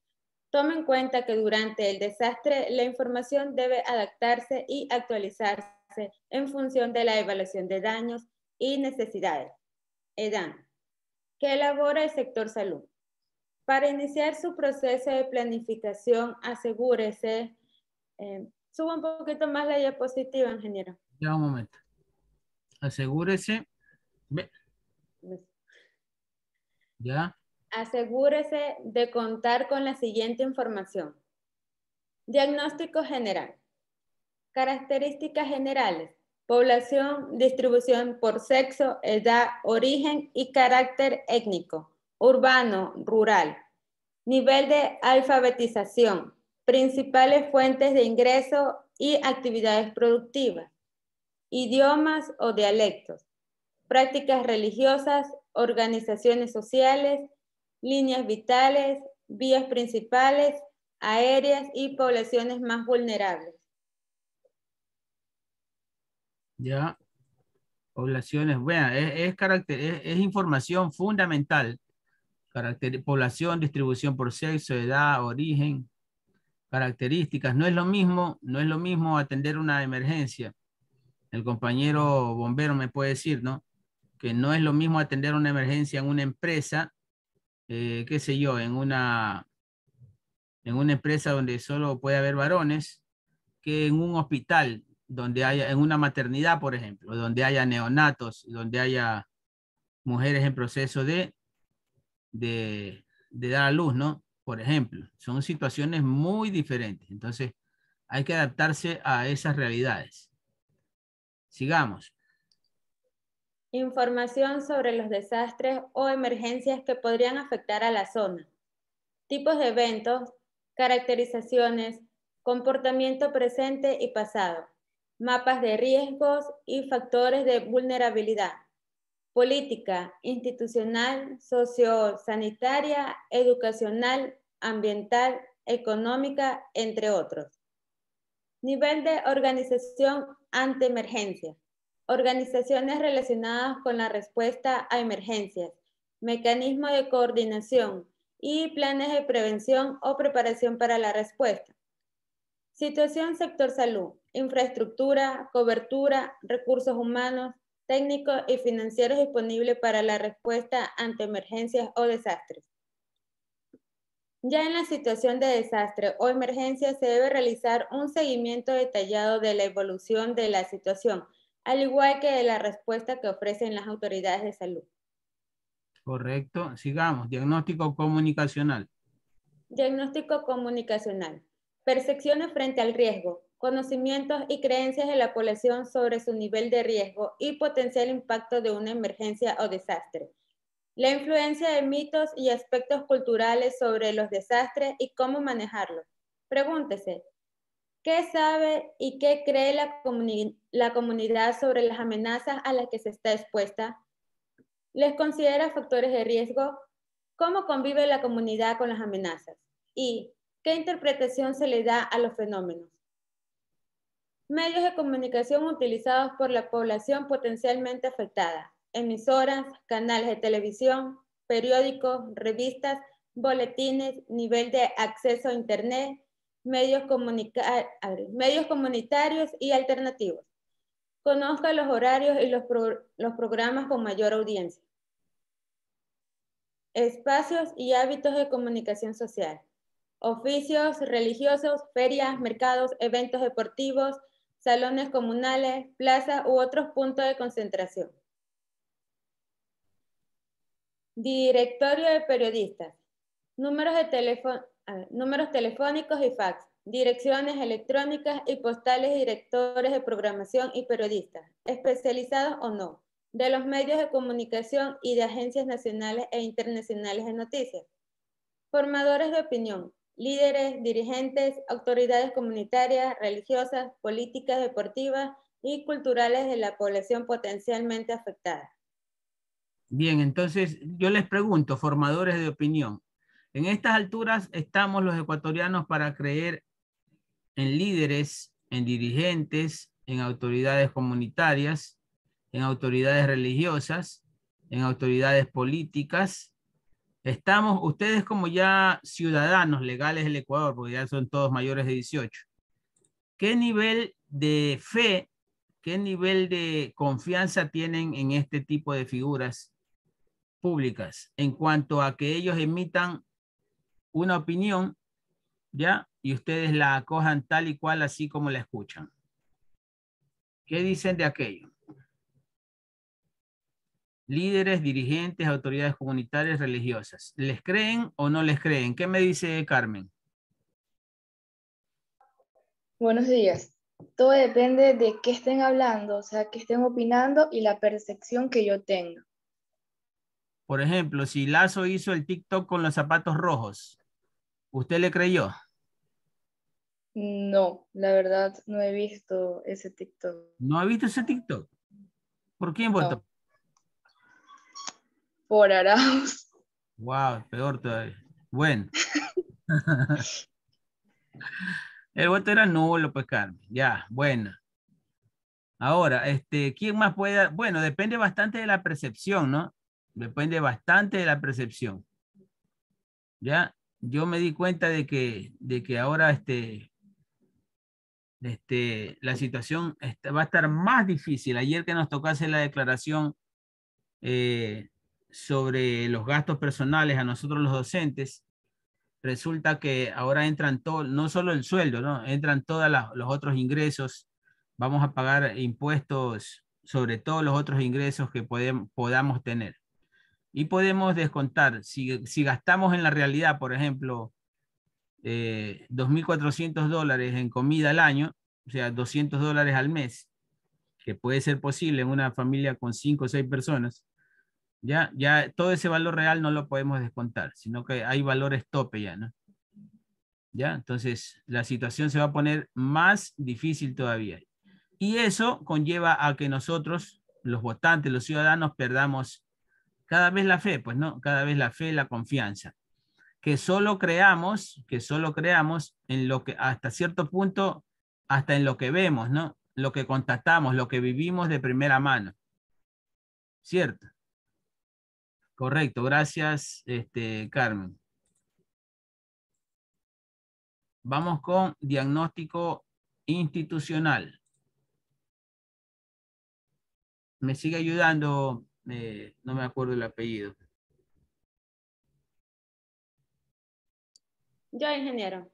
Toma en cuenta que durante el desastre la información debe adaptarse y actualizarse en función de la evaluación de daños y necesidades, EDAN. que elabora el sector salud. Para iniciar su proceso de planificación, asegúrese, suba un poquito más la diapositiva, ingeniero. Ya un momento. Asegúrese. Ve. Ya. Asegúrese de contar con la siguiente información. Diagnóstico general. Características generales. Población, distribución por sexo, edad, origen y carácter étnico. Urbano, rural. Nivel de alfabetización. Principales fuentes de ingreso y actividades productivas. Idiomas o dialectos. Prácticas religiosas, organizaciones sociales, líneas vitales, vías principales, aéreas y poblaciones más vulnerables. Ya. Poblaciones, bueno, es información fundamental. Población, distribución por sexo, edad, origen, características. No es lo mismo atender una emergencia. El compañero bombero me puede decir, ¿no? Que no es lo mismo atender una emergencia en una empresa, qué sé yo, en una empresa donde solo puede haber varones, que en un hospital donde haya, en una maternidad, por ejemplo, donde haya neonatos, donde haya mujeres en proceso de dar a luz, ¿no? Por ejemplo, son situaciones muy diferentes. Entonces, hay que adaptarse a esas realidades. Sigamos. Información sobre los desastres o emergencias que podrían afectar a la zona. Tipos de eventos, caracterizaciones, comportamiento presente y pasado, mapas de riesgos y factores de vulnerabilidad, política institucional, sociosanitaria, educacional, ambiental, económica, entre otros. Nivel de organización ante emergencias. Organizaciones relacionadas con la respuesta a emergencias, mecanismos de coordinación y planes de prevención o preparación para la respuesta. Situación sector salud, infraestructura, cobertura, recursos humanos, técnicos y financieros disponibles para la respuesta ante emergencias o desastres. Ya en la situación de desastre o emergencia se debe realizar un seguimiento detallado de la evolución de la situación, al igual que de la respuesta que ofrecen las autoridades de salud. Correcto. Sigamos. Diagnóstico comunicacional. Diagnóstico comunicacional. Percepciones frente al riesgo, conocimientos y creencias de la población sobre su nivel de riesgo y potencial impacto de una emergencia o desastre. La influencia de mitos y aspectos culturales sobre los desastres y cómo manejarlos. Pregúntese, ¿qué sabe y qué cree la comunidad sobre las amenazas a las que se está expuesta? ¿Les considera factores de riesgo? ¿Cómo convive la comunidad con las amenazas? ¿Y qué interpretación se le da a los fenómenos? Medios de comunicación utilizados por la población potencialmente afectada. Emisoras, canales de televisión, periódicos, revistas, boletines, nivel de acceso a Internet, medios comunitarios y alternativos. Conozca los horarios y los programas con mayor audiencia. Espacios y hábitos de comunicación social. Oficios religiosos, ferias, mercados, eventos deportivos, salones comunales, plazas u otros puntos de concentración. Directorio de periodistas. Números telefónicos y fax. Direcciones electrónicas y postales de directores de programación y periodistas, especializados o no, de los medios de comunicación y de agencias nacionales e internacionales de noticias. Formadores de opinión, líderes, dirigentes, autoridades comunitarias, religiosas, políticas, deportivas y culturales de la población potencialmente afectada. Bien, entonces yo les pregunto, formadores de opinión, en estas alturas estamos los ecuatorianos para creer en líderes, en dirigentes, en autoridades comunitarias, en autoridades religiosas, en autoridades políticas. Estamos, ustedes como ya ciudadanos legales del Ecuador, porque ya son todos mayores de 18, ¿qué nivel de fe, qué nivel de confianza tienen en este tipo de figuras públicas en cuanto a que ellos emitan una opinión, ¿ya? Y ustedes la acojan tal y cual así como la escuchan. ¿Qué dicen de aquello? Líderes, dirigentes, autoridades comunitarias, religiosas. ¿Les creen o no les creen? ¿Qué me dice Carmen? Buenos días. Todo depende de qué estén hablando, o sea, qué estén opinando y la percepción que yo tenga. Por ejemplo, si Lazo hizo el TikTok con los zapatos rojos, ¿usted le creyó? No, la verdad no he visto ese TikTok. ¿No ha visto ese TikTok? ¿Por quién votó? No. Por Arauz. Wow, peor todavía. Bueno. El voto era nulo, pues, Carmen. Ya, bueno. Ahora, ¿quién más puede? Bueno, depende bastante de la percepción, ¿no? Depende bastante de la percepción. Ya, yo me di cuenta de que ahora la situación va a estar más difícil. Ayer que nos tocó hacer la declaración sobre los gastos personales a nosotros los docentes, resulta que ahora entran todos, no solo el sueldo, ¿no? Entran todos los otros ingresos. Vamos a pagar impuestos sobre todos los otros ingresos que podamos tener. Y podemos descontar, si gastamos en la realidad, por ejemplo, $2.400 en comida al año, o sea, $200 al mes, que puede ser posible en una familia con 5 o 6 personas, ya todo ese valor real no lo podemos descontar, sino que hay valores tope ya, ¿no? Ya, entonces la situación se va a poner más difícil todavía. Y eso conlleva a que nosotros, los votantes, los ciudadanos, perdamos cada vez la fe, pues no, cada vez la fe, la confianza. Que solo creamos en lo que hasta cierto punto, hasta en lo que vemos, ¿no? Lo que constatamos, lo que vivimos de primera mano. ¿Cierto? Correcto, gracias, Carmen. Vamos con diagnóstico institucional. Me sigue ayudando, no me acuerdo el apellido. Yo, ingeniero.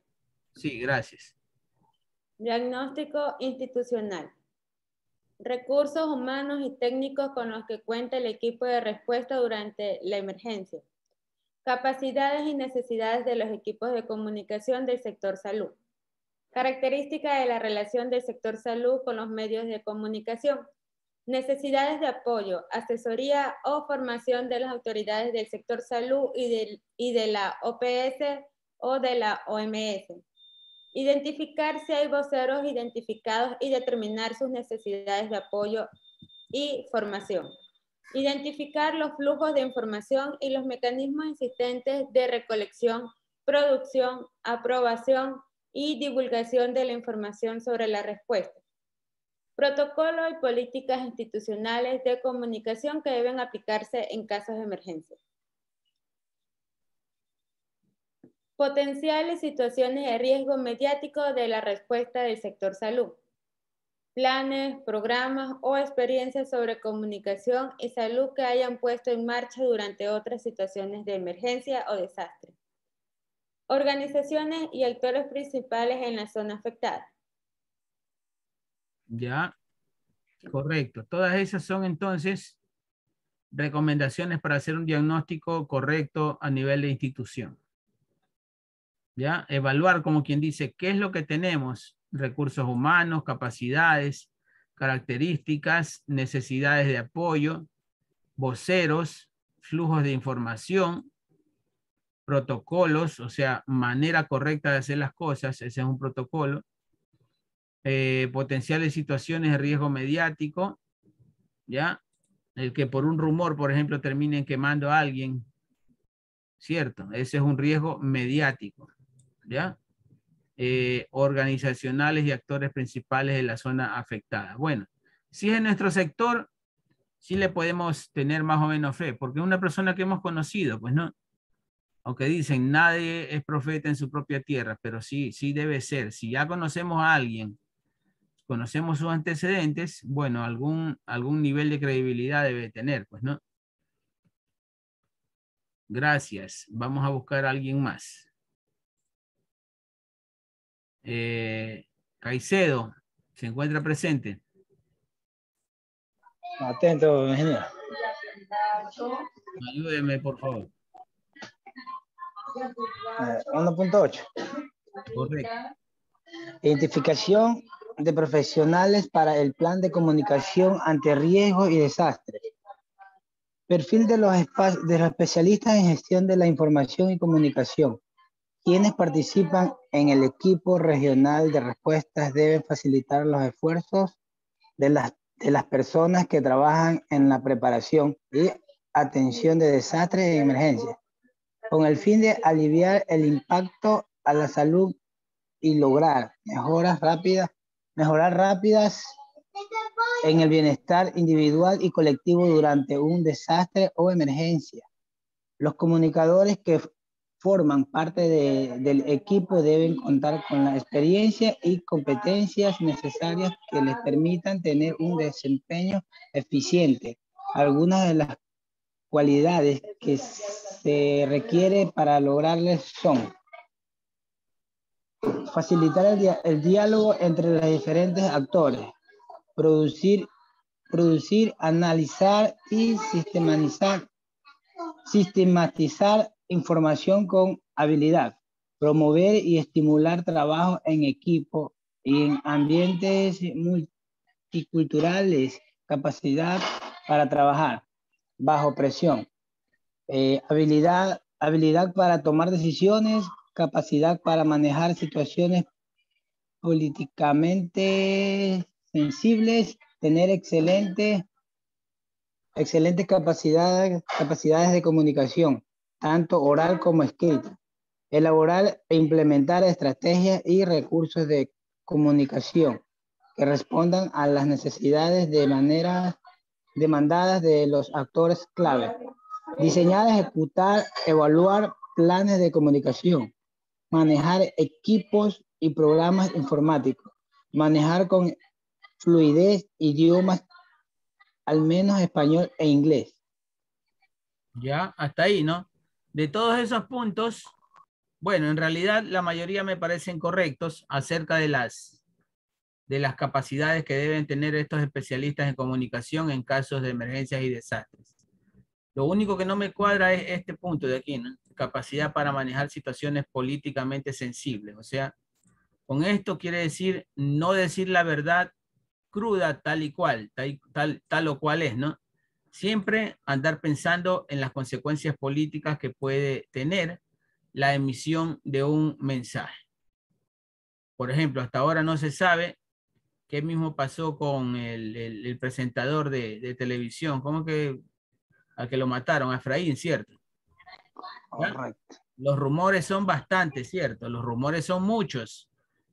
Sí, gracias. Diagnóstico institucional. Recursos humanos y técnicos con los que cuenta el equipo de respuesta durante la emergencia. Capacidades y necesidades de los equipos de comunicación del sector salud. Características de la relación del sector salud con los medios de comunicación. Necesidades de apoyo, asesoría o formación de las autoridades del sector salud y de la OPS o de la OMS. Identificar si hay voceros identificados y determinar sus necesidades de apoyo y formación. Identificar los flujos de información y los mecanismos existentes de recolección, producción, aprobación y divulgación de la información sobre la respuesta. Protocolo y políticas institucionales de comunicación que deben aplicarse en casos de emergencia. Potenciales situaciones de riesgo mediático de la respuesta del sector salud. Planes, programas o experiencias sobre comunicación y salud que hayan puesto en marcha durante otras situaciones de emergencia o desastre. Organizaciones y actores principales en la zona afectada. Ya, correcto. Todas esas son entonces recomendaciones para hacer un diagnóstico correcto a nivel de institución. ¿Ya? Evaluar, como quien dice, qué es lo que tenemos, recursos humanos, capacidades, características, necesidades de apoyo, voceros, flujos de información, protocolos, o sea, manera correcta de hacer las cosas, ese es un protocolo, potenciales situaciones de riesgo mediático, ¿ya? El que por un rumor, por ejemplo, terminen quemando a alguien, ¿cierto? Ese es un riesgo mediático, ¿ya? Organizacionales y actores principales de la zona afectada. Bueno, si es en nuestro sector, sí le podemos tener más o menos fe, porque es una persona que hemos conocido, pues no. Aunque dicen, nadie es profeta en su propia tierra, pero sí, sí debe ser. Si ya conocemos a alguien, conocemos sus antecedentes, bueno, algún nivel de credibilidad debe tener, pues no. Gracias. Vamos a buscar a alguien más. Caicedo, ¿se encuentra presente? Atento, ingeniero. Ayúdeme, por favor. 1.8. Correcto. Identificación de profesionales para el plan de comunicación ante riesgos y desastres. Perfil de los especialistas en gestión de la información y comunicación. Quienes participan en el equipo regional de respuestas deben facilitar los esfuerzos de las personas que trabajan en la preparación y atención de desastres y emergencias, con el fin de aliviar el impacto a la salud y lograr mejorar rápidas en el bienestar individual y colectivo durante un desastre o emergencia. Los comunicadores que forman parte del equipo deben contar con la experiencia y competencias necesarias que les permitan tener un desempeño eficiente. Algunas de las cualidades que se requiere para lograrles son: facilitar el diálogo entre los diferentes actores, producir, analizar y sistematizar información con habilidad, promover y estimular trabajo en equipo y en ambientes multiculturales, capacidad para trabajar bajo presión, habilidad para tomar decisiones, capacidad para manejar situaciones políticamente sensibles, tener excelentes capacidades de comunicación, tanto oral como escrita, elaborar e implementar estrategias y recursos de comunicación que respondan a las necesidades de manera demandadas de los actores clave, diseñar, ejecutar, evaluar planes de comunicación, manejar equipos y programas informáticos, manejar con fluidez idiomas, al menos español e inglés. Ya, hasta ahí, ¿no? De todos esos puntos, bueno, en realidad la mayoría me parecen correctos acerca de las capacidades que deben tener estos especialistas en comunicación en casos de emergencias y desastres. Lo único que no me cuadra es este punto de aquí, ¿no? Capacidad para manejar situaciones políticamente sensibles. O sea, con esto quiere decir no decir la verdad cruda tal y cual, tal o cual es, ¿no? Siempre andar pensando en las consecuencias políticas que puede tener la emisión de un mensaje. Por ejemplo, hasta ahora no se sabe qué mismo pasó con el presentador de televisión. ¿Cómo que al que lo mataron? A Efraín, ¿cierto? Correcto. Los rumores son bastantes, ¿cierto? Los rumores son muchos.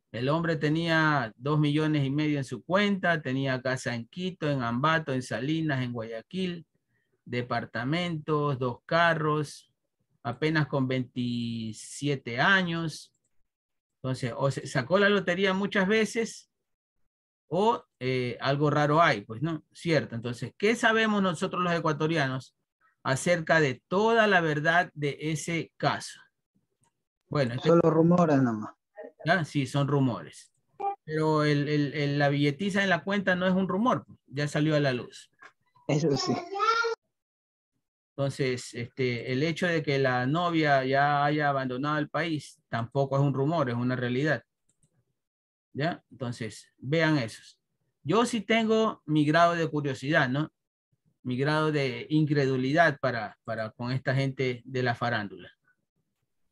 El hombre tenía 2,5 millones en su cuenta, tenía casa en Quito, en Ambato, en Salinas, en Guayaquil, departamentos, 2 carros, apenas con 27 años. Entonces, o se sacó la lotería muchas veces o algo raro hay, pues no, cierto. Entonces, ¿qué sabemos nosotros los ecuatorianos acerca de toda la verdad de ese caso? Bueno, solo rumores nomás. ¿Ya? Sí, son rumores. Pero la billetiza en la cuenta no es un rumor, ya salió a la luz. Eso sí. Entonces, el hecho de que la novia ya haya abandonado el país tampoco es un rumor, es una realidad. ¿Ya? Entonces, vean esos. Yo sí tengo mi grado de curiosidad, ¿no? Mi grado de incredulidad para con esta gente de la farándula.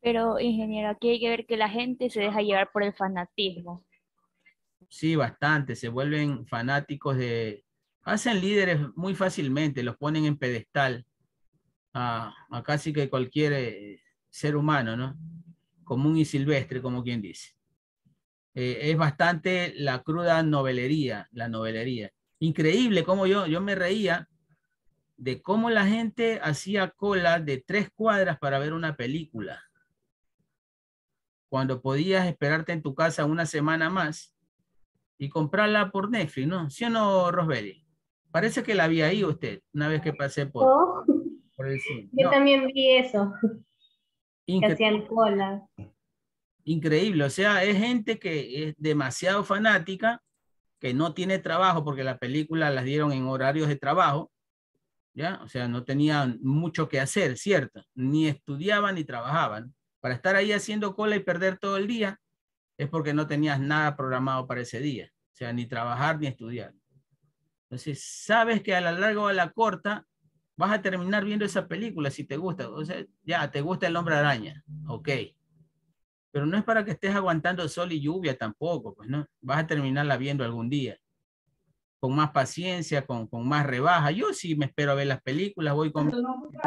Pero, ingeniero, aquí hay que ver que la gente se deja llevar por el fanatismo. Sí, bastante. Se vuelven fanáticos hacen líderes muy fácilmente, los ponen en pedestal a casi que cualquier ser humano, ¿no? Común y silvestre, como quien dice. Es bastante la cruda novelería, la novelería. Increíble cómo yo me reía de cómo la gente hacía cola de 3 cuadras para ver una película. Cuando podías esperarte en tu casa una semana más y comprarla por Netflix, ¿no? ¿Sí o no, Rosbelly? Parece que la vi ahí usted, una vez que pasé por... Oh. por el cine. Yo No, también vi eso, que incre- hacían cola. increíble. O sea, es gente que es demasiado fanática, que no tiene trabajo porque la película las dieron en horarios de trabajo, ¿ya? O sea, no tenían mucho que hacer, ¿cierto? Ni estudiaban ni trabajaban. Para estar ahí haciendo cola y perder todo el día, es porque no tenías nada programado para ese día. O sea, ni trabajar ni estudiar. Entonces, sabes que a la larga o a la corta vas a terminar viendo esa película si te gusta. O sea, ya, te gusta el Hombre Araña. Ok. Pero no es para que estés aguantando sol y lluvia tampoco, pues no. Vas a terminarla viendo algún día. Con más paciencia, con más rebaja. Yo sí me espero a ver las películas, voy con...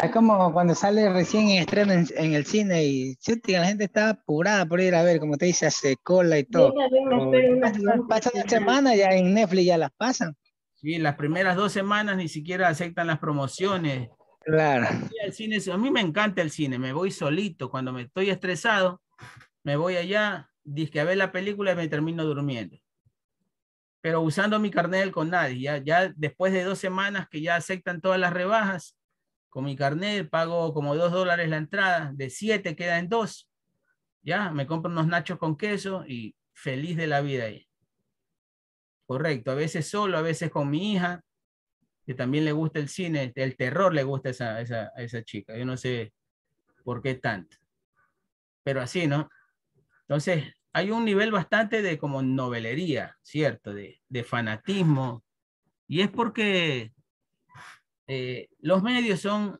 Es como cuando sale recién en estreno en el cine y chuti, la gente está apurada por ir a ver, como te dice, hace cola y Yo todo. también me Pero espero unas pasa dos una semana, ya en Netflix ya las pasan. Sí, las primeras 2 semanas ni siquiera aceptan las promociones. Claro. Sí, el cine, a mí me encanta el cine, me voy solito. Cuando me estoy estresado, me voy allá, dizque a ver la película y me termino durmiendo. Pero usando mi carnet del CONADI, ya después de 2 semanas que ya aceptan todas las rebajas, con mi carnet pago como $2 la entrada, de 7 queda en 2. Ya, me compro unos nachos con queso y feliz de la vida ahí. Correcto, a veces solo, a veces con mi hija, que también le gusta el cine, el terror le gusta a esa chica. Yo no sé por qué tanto, pero así, ¿no? Entonces, hay un nivel bastante de como novelería, ¿cierto? De fanatismo. Y es porque los medios son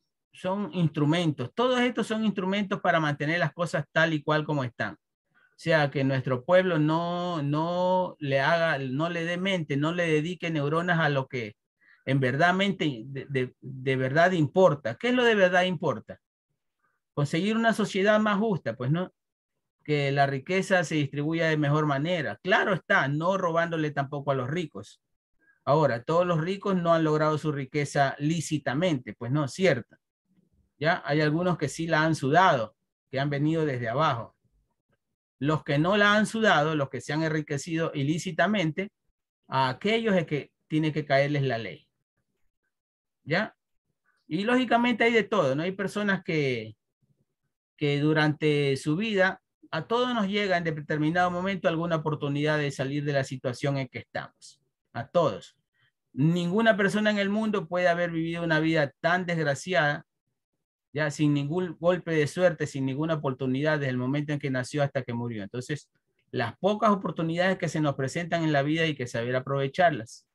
instrumentos. Todos estos son instrumentos para mantener las cosas tal y cual como están. O sea, que nuestro pueblo no le dé mente, no le dedique neuronas a lo que en verdad de verdad importa. ¿Qué es lo de verdad importa? Conseguir una sociedad más justa, pues no, que la riqueza se distribuya de mejor manera. Claro está, no robándole tampoco a los ricos. Ahora, todos los ricos no han logrado su riqueza lícitamente, pues no, cierto. Ya hay algunos que sí la han sudado, que han venido desde abajo. Los que no la han sudado, los que se han enriquecido ilícitamente, a aquellos es que tiene que caerles la ley. ¿Ya? Y lógicamente hay de todo, ¿no? Hay personas que durante su vida, a todos nos llega en determinado momento alguna oportunidad de salir de la situación en que estamos. A todos. Ninguna persona en el mundo puede haber vivido una vida tan desgraciada, ya sin ningún golpe de suerte, sin ninguna oportunidad desde el momento en que nació hasta que murió. Entonces, las pocas oportunidades que se nos presentan en la vida hay que saber aprovecharlas.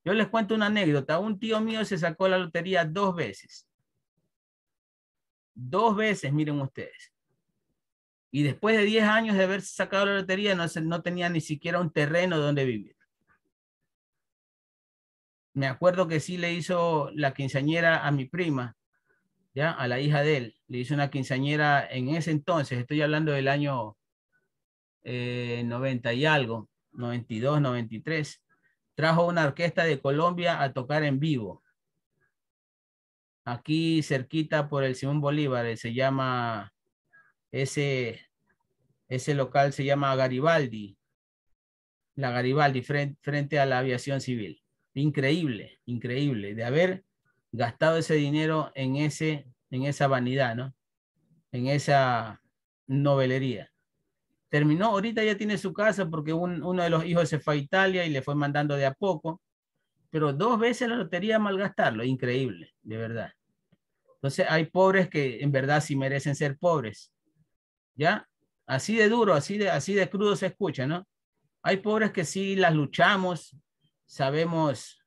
Yo les cuento una anécdota. Un tío mío se sacó la lotería 2 veces. 2 veces, miren ustedes. Y después de 10 años de haberse sacado la lotería, no tenía ni siquiera un terreno donde vivir. Me acuerdo que sí le hizo la quinceañera a mi prima, ya, a la hija de él. Le hizo una quinceañera en ese entonces, estoy hablando del año 90 y algo, 92, 93. Trajo una orquesta de Colombia a tocar en vivo. Aquí cerquita por el Simón Bolívar, se llama, ese local se llama Garibaldi, la Garibaldi, frente a la aviación civil. Increíble, increíble, de haber gastado ese dinero en esa vanidad, ¿no? En esa novelería. Terminó, ahorita ya tiene su casa porque uno de los hijos se fue a Italia y le fue mandando de a poco, pero 2 veces la lotería malgastarlo, increíble, de verdad. Entonces hay pobres que en verdad sí merecen ser pobres, ¿ya? Así de duro, así de crudo se escucha, ¿no? Hay pobres que sí las luchamos, sabemos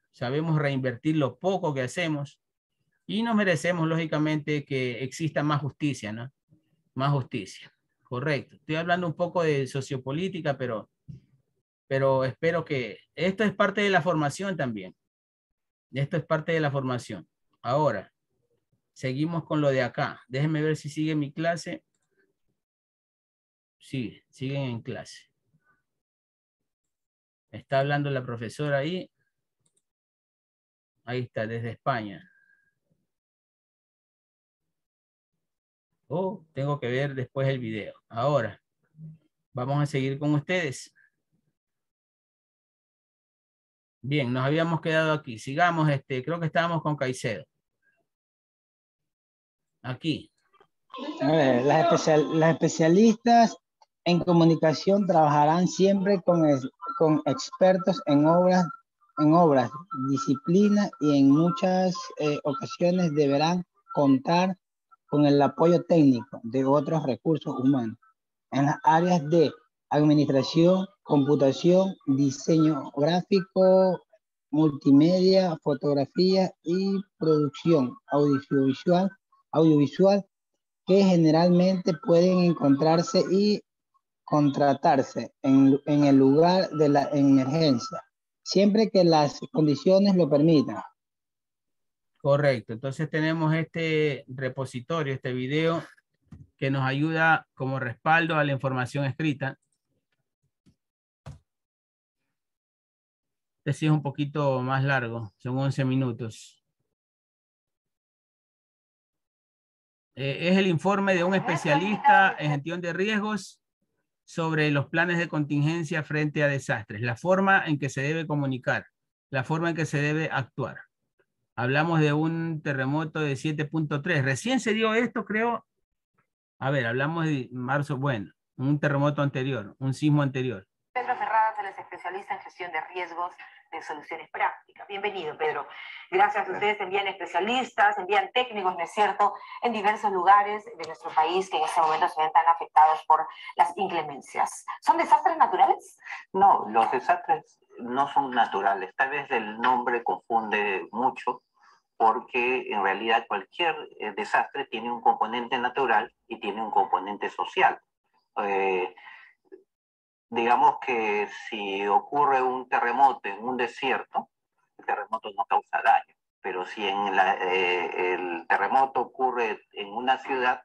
reinvertir lo poco que hacemos y nos merecemos, lógicamente, que exista más justicia, ¿no? Más justicia, correcto. Estoy hablando un poco de sociopolítica, pero espero que esto es parte de la formación también. Esto es parte de la formación. Ahora, seguimos con lo de acá. Déjenme ver si sigue mi clase. Sí, siguen en clase. Está hablando la profesora ahí. Ahí está, desde España. Oh, tengo que ver después el video. Ahora, vamos a seguir con ustedes. Bien, nos habíamos quedado aquí. Sigamos, creo que estábamos con Caicedo. Aquí. A ver, las especialistas en comunicación trabajarán siempre con expertos en obras, disciplina y en muchas ocasiones deberán contar con el apoyo técnico de otros recursos humanos en las áreas de administración, computación, diseño gráfico, multimedia, fotografía y producción audiovisual que generalmente pueden encontrarse y contratarse en el lugar de la emergencia, siempre que las condiciones lo permitan. Correcto. Entonces tenemos este repositorio, este video, que nos ayuda como respaldo a la información escrita. Este sí es un poquito más largo, son 11 minutos. Es el informe de un especialista en gestión de riesgos sobre los planes de contingencia frente a desastres, la forma en que se debe comunicar, la forma en que se debe actuar. Hablamos de un terremoto de 7.3. Recién se dio esto, creo. A ver, hablamos de marzo, bueno, un terremoto anterior, un sismo anterior. Pedro Ferradas, él es especialista en gestión de riesgos de soluciones prácticas. Bienvenido, Pedro. Gracias a ustedes envían especialistas, envían técnicos, ¿no es cierto?, en diversos lugares de nuestro país que en este momento se ven tan afectados por las inclemencias. ¿Son desastres naturales? No, los desastres no son naturales. Tal vez el nombre confunde mucho porque en realidad cualquier desastre tiene un componente natural y tiene un componente social. Digamos que si ocurre un terremoto en un desierto, el terremoto no causa daño, pero si el terremoto ocurre en una ciudad,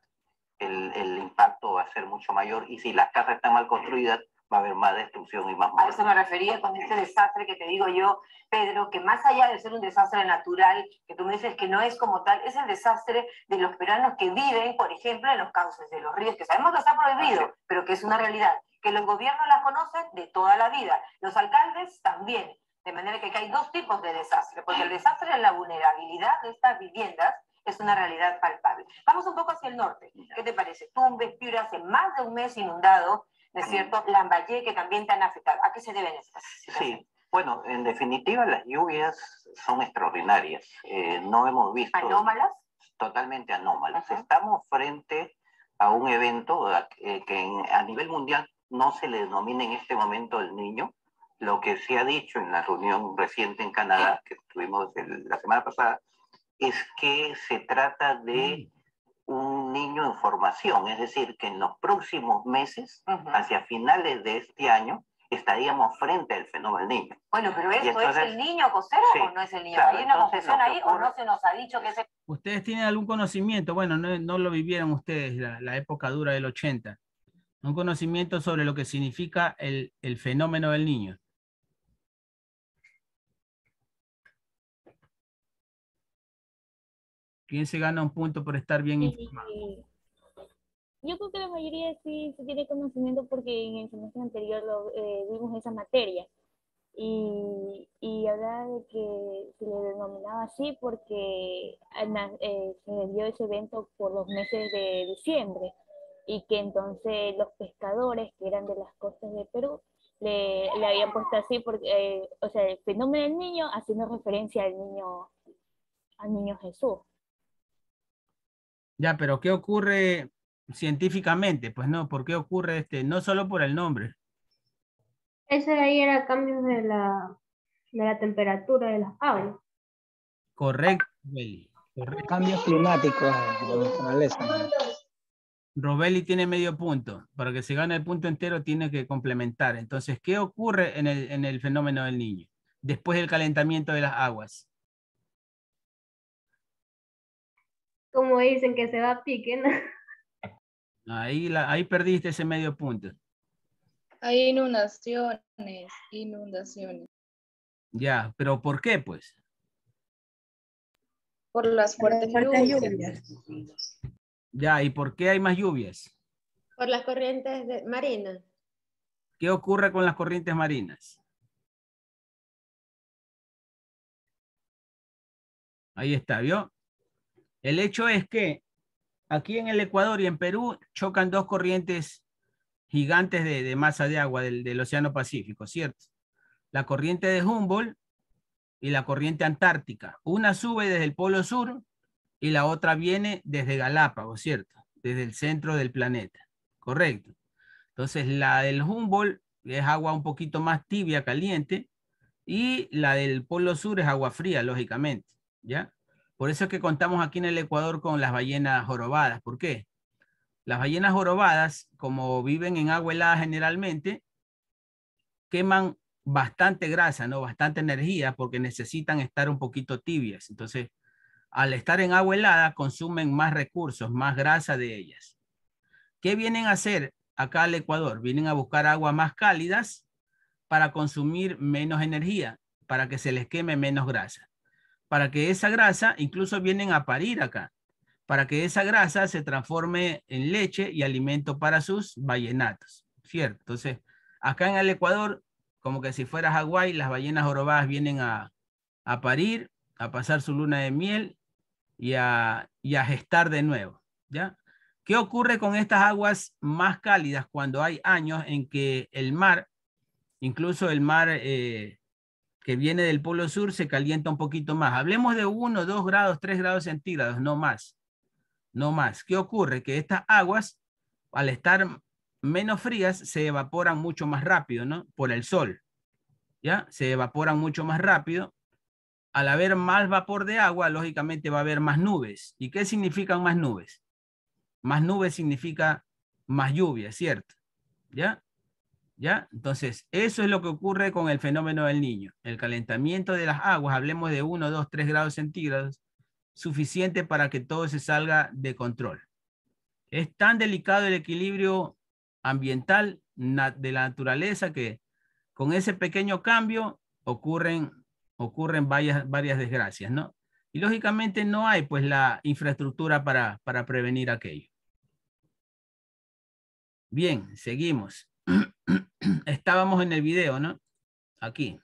el impacto va a ser mucho mayor, y si las casas están mal construidas, va a haber más destrucción y más muerte. A eso me refería con este desastre que te digo yo, Pedro, que más allá de ser un desastre natural, que tú me dices que no es como tal, es el desastre de los peruanos que viven, por ejemplo, en los cauces de los ríos, que sabemos que está prohibido, pero que es una realidad, que los gobiernos las conocen de toda la vida, los alcaldes también, de manera que hay dos tipos de desastre, porque el desastre es la vulnerabilidad de estas viviendas, es una realidad palpable. Vamos un poco hacia el norte. ¿Qué te parece? Tumbes, Piura, hace más de un mes inundado, ¿no es cierto? Lambayeque, que también te han afectado. ¿A qué se deben estas situaciones? Sí, bueno, en definitiva las lluvias son extraordinarias. No hemos visto... ¿Anómalas? Totalmente anómalas. Estamos frente a un evento que a nivel mundial no se le denomina en este momento el Niño. Lo que se ha dicho en la reunión reciente en Canadá, que tuvimos la semana pasada, es que se trata de un niño en formación, es decir, que en los próximos meses, hacia finales de este año, estaríamos frente al fenómeno del Niño. Bueno, pero ¿esto entonces, es el niño costero o no es el niño? Claro, ¿Hay una confusión ahí o no se nos ha dicho que ese... ¿Ustedes tienen algún conocimiento? Bueno, no lo vivieron ustedes, la época dura del 80. Un conocimiento sobre lo que significa el fenómeno del Niño. ¿Quién se gana un punto por estar bien informado? Yo creo que la mayoría sí se tiene conocimiento porque en el semestre anterior vimos esa materia. Y hablaba de que se le denominaba así porque se dio ese evento por los meses de diciembre y que entonces los pescadores que eran de las costas de Perú le habían puesto así porque, o sea, el fenómeno del niño haciendo referencia al niño Jesús. Ya, pero ¿qué ocurre científicamente? Pues no, ¿por qué ocurre no solo por el nombre? Ese de ahí era cambios de la temperatura de las aguas. Correcto, Robeli. Cambios climáticos de la naturaleza. Robeli tiene medio punto. Para que se gane el punto entero tiene que complementar. Entonces, ¿qué ocurre en el fenómeno del Niño? Después del calentamiento de las aguas. Como dicen que se va a pique, ¿no? Ahí perdiste ese medio punto. Hay inundaciones. Ya, pero ¿por qué, pues? Por las fuertes lluvias. Ya, ¿y por qué hay más lluvias? Por las corrientes marinas. ¿Qué ocurre con las corrientes marinas? Ahí está, ¿vio? El hecho es que aquí en el Ecuador y en Perú chocan dos corrientes gigantes de masa de agua del Océano Pacífico, ¿cierto? La corriente de Humboldt y la corriente antártica. Una sube desde el Polo Sur y la otra viene desde Galápagos, ¿cierto? Desde el centro del planeta, ¿correcto? Entonces, la del Humboldt es agua un poquito más tibia, caliente, y la del Polo Sur es agua fría, lógicamente, ¿ya? Por eso es que contamos aquí en el Ecuador con las ballenas jorobadas. ¿Por qué? Las ballenas jorobadas, como viven en agua helada generalmente, queman bastante grasa, ¿no? Bastante energía, porque necesitan estar un poquito tibias. Entonces, al estar en agua helada, consumen más recursos, más grasa de ellas. ¿Qué vienen a hacer acá al Ecuador? Vienen a buscar aguas más cálidas para consumir menos energía, para que se les queme menos grasa. Para que esa grasa, incluso vienen a parir acá, para que esa grasa se transforme en leche y alimento para sus ballenatos, ¿cierto? Entonces, acá en el Ecuador, como que si fuera Hawái, las ballenas jorobadas vienen a parir, a pasar su luna de miel y a gestar de nuevo, ¿ya? ¿Qué ocurre con estas aguas más cálidas cuando hay años en que el mar, incluso el mar que viene del Polo Sur, se calienta un poquito más? Hablemos de 1, 2 grados, 3 grados centígrados, no más. No más. ¿Qué ocurre? Que estas aguas, al estar menos frías, se evaporan mucho más rápido, ¿no? Por el sol, ¿ya? Se evaporan mucho más rápido. Al haber más vapor de agua, lógicamente va a haber más nubes. ¿Y qué significan más nubes? Más nubes significa más lluvia, ¿cierto? ¿Ya? ¿Ya? Entonces, eso es lo que ocurre con el fenómeno del Niño. El calentamiento de las aguas, hablemos de 1, 2, 3 grados centígrados, suficiente para que todo se salga de control. Es tan delicado el equilibrio ambiental de la naturaleza que con ese pequeño cambio ocurren varias desgracias, ¿no? Y lógicamente no hay pues la infraestructura para prevenir aquello. Bien, seguimos. Estábamos en el video, ¿no? Aquí.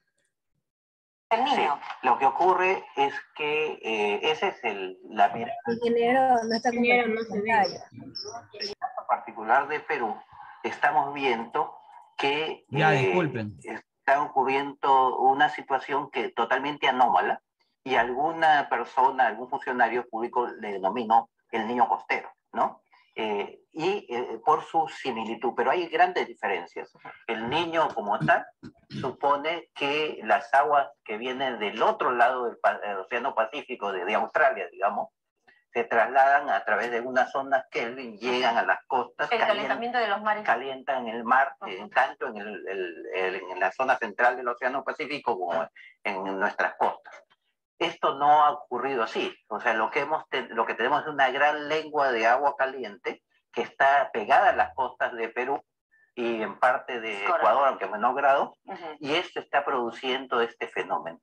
Sí, lo que ocurre es que ese es la mirada. Ingeniero, no está compartiendo pantalla. En el caso particular de Perú, estamos viendo que disculpen. está ocurriendo una situación que totalmente anómala y alguna persona, algún funcionario público le denominó el niño costero, ¿no? Por su similitud, pero hay grandes diferencias. El niño como tal supone que las aguas que vienen del otro lado del Océano Pacífico, de Australia, digamos, se trasladan a través de unas ondas Kelvin, llegan a las costas. El calentamiento de los mares. Calientan el mar, tanto en la zona central del Océano Pacífico como en nuestras costas. Esto no ha ocurrido así. O sea, lo que tenemos es una gran lengua de agua caliente que está pegada a las costas de Perú y en parte de Ecuador, aunque en menor grado, y esto está produciendo este fenómeno.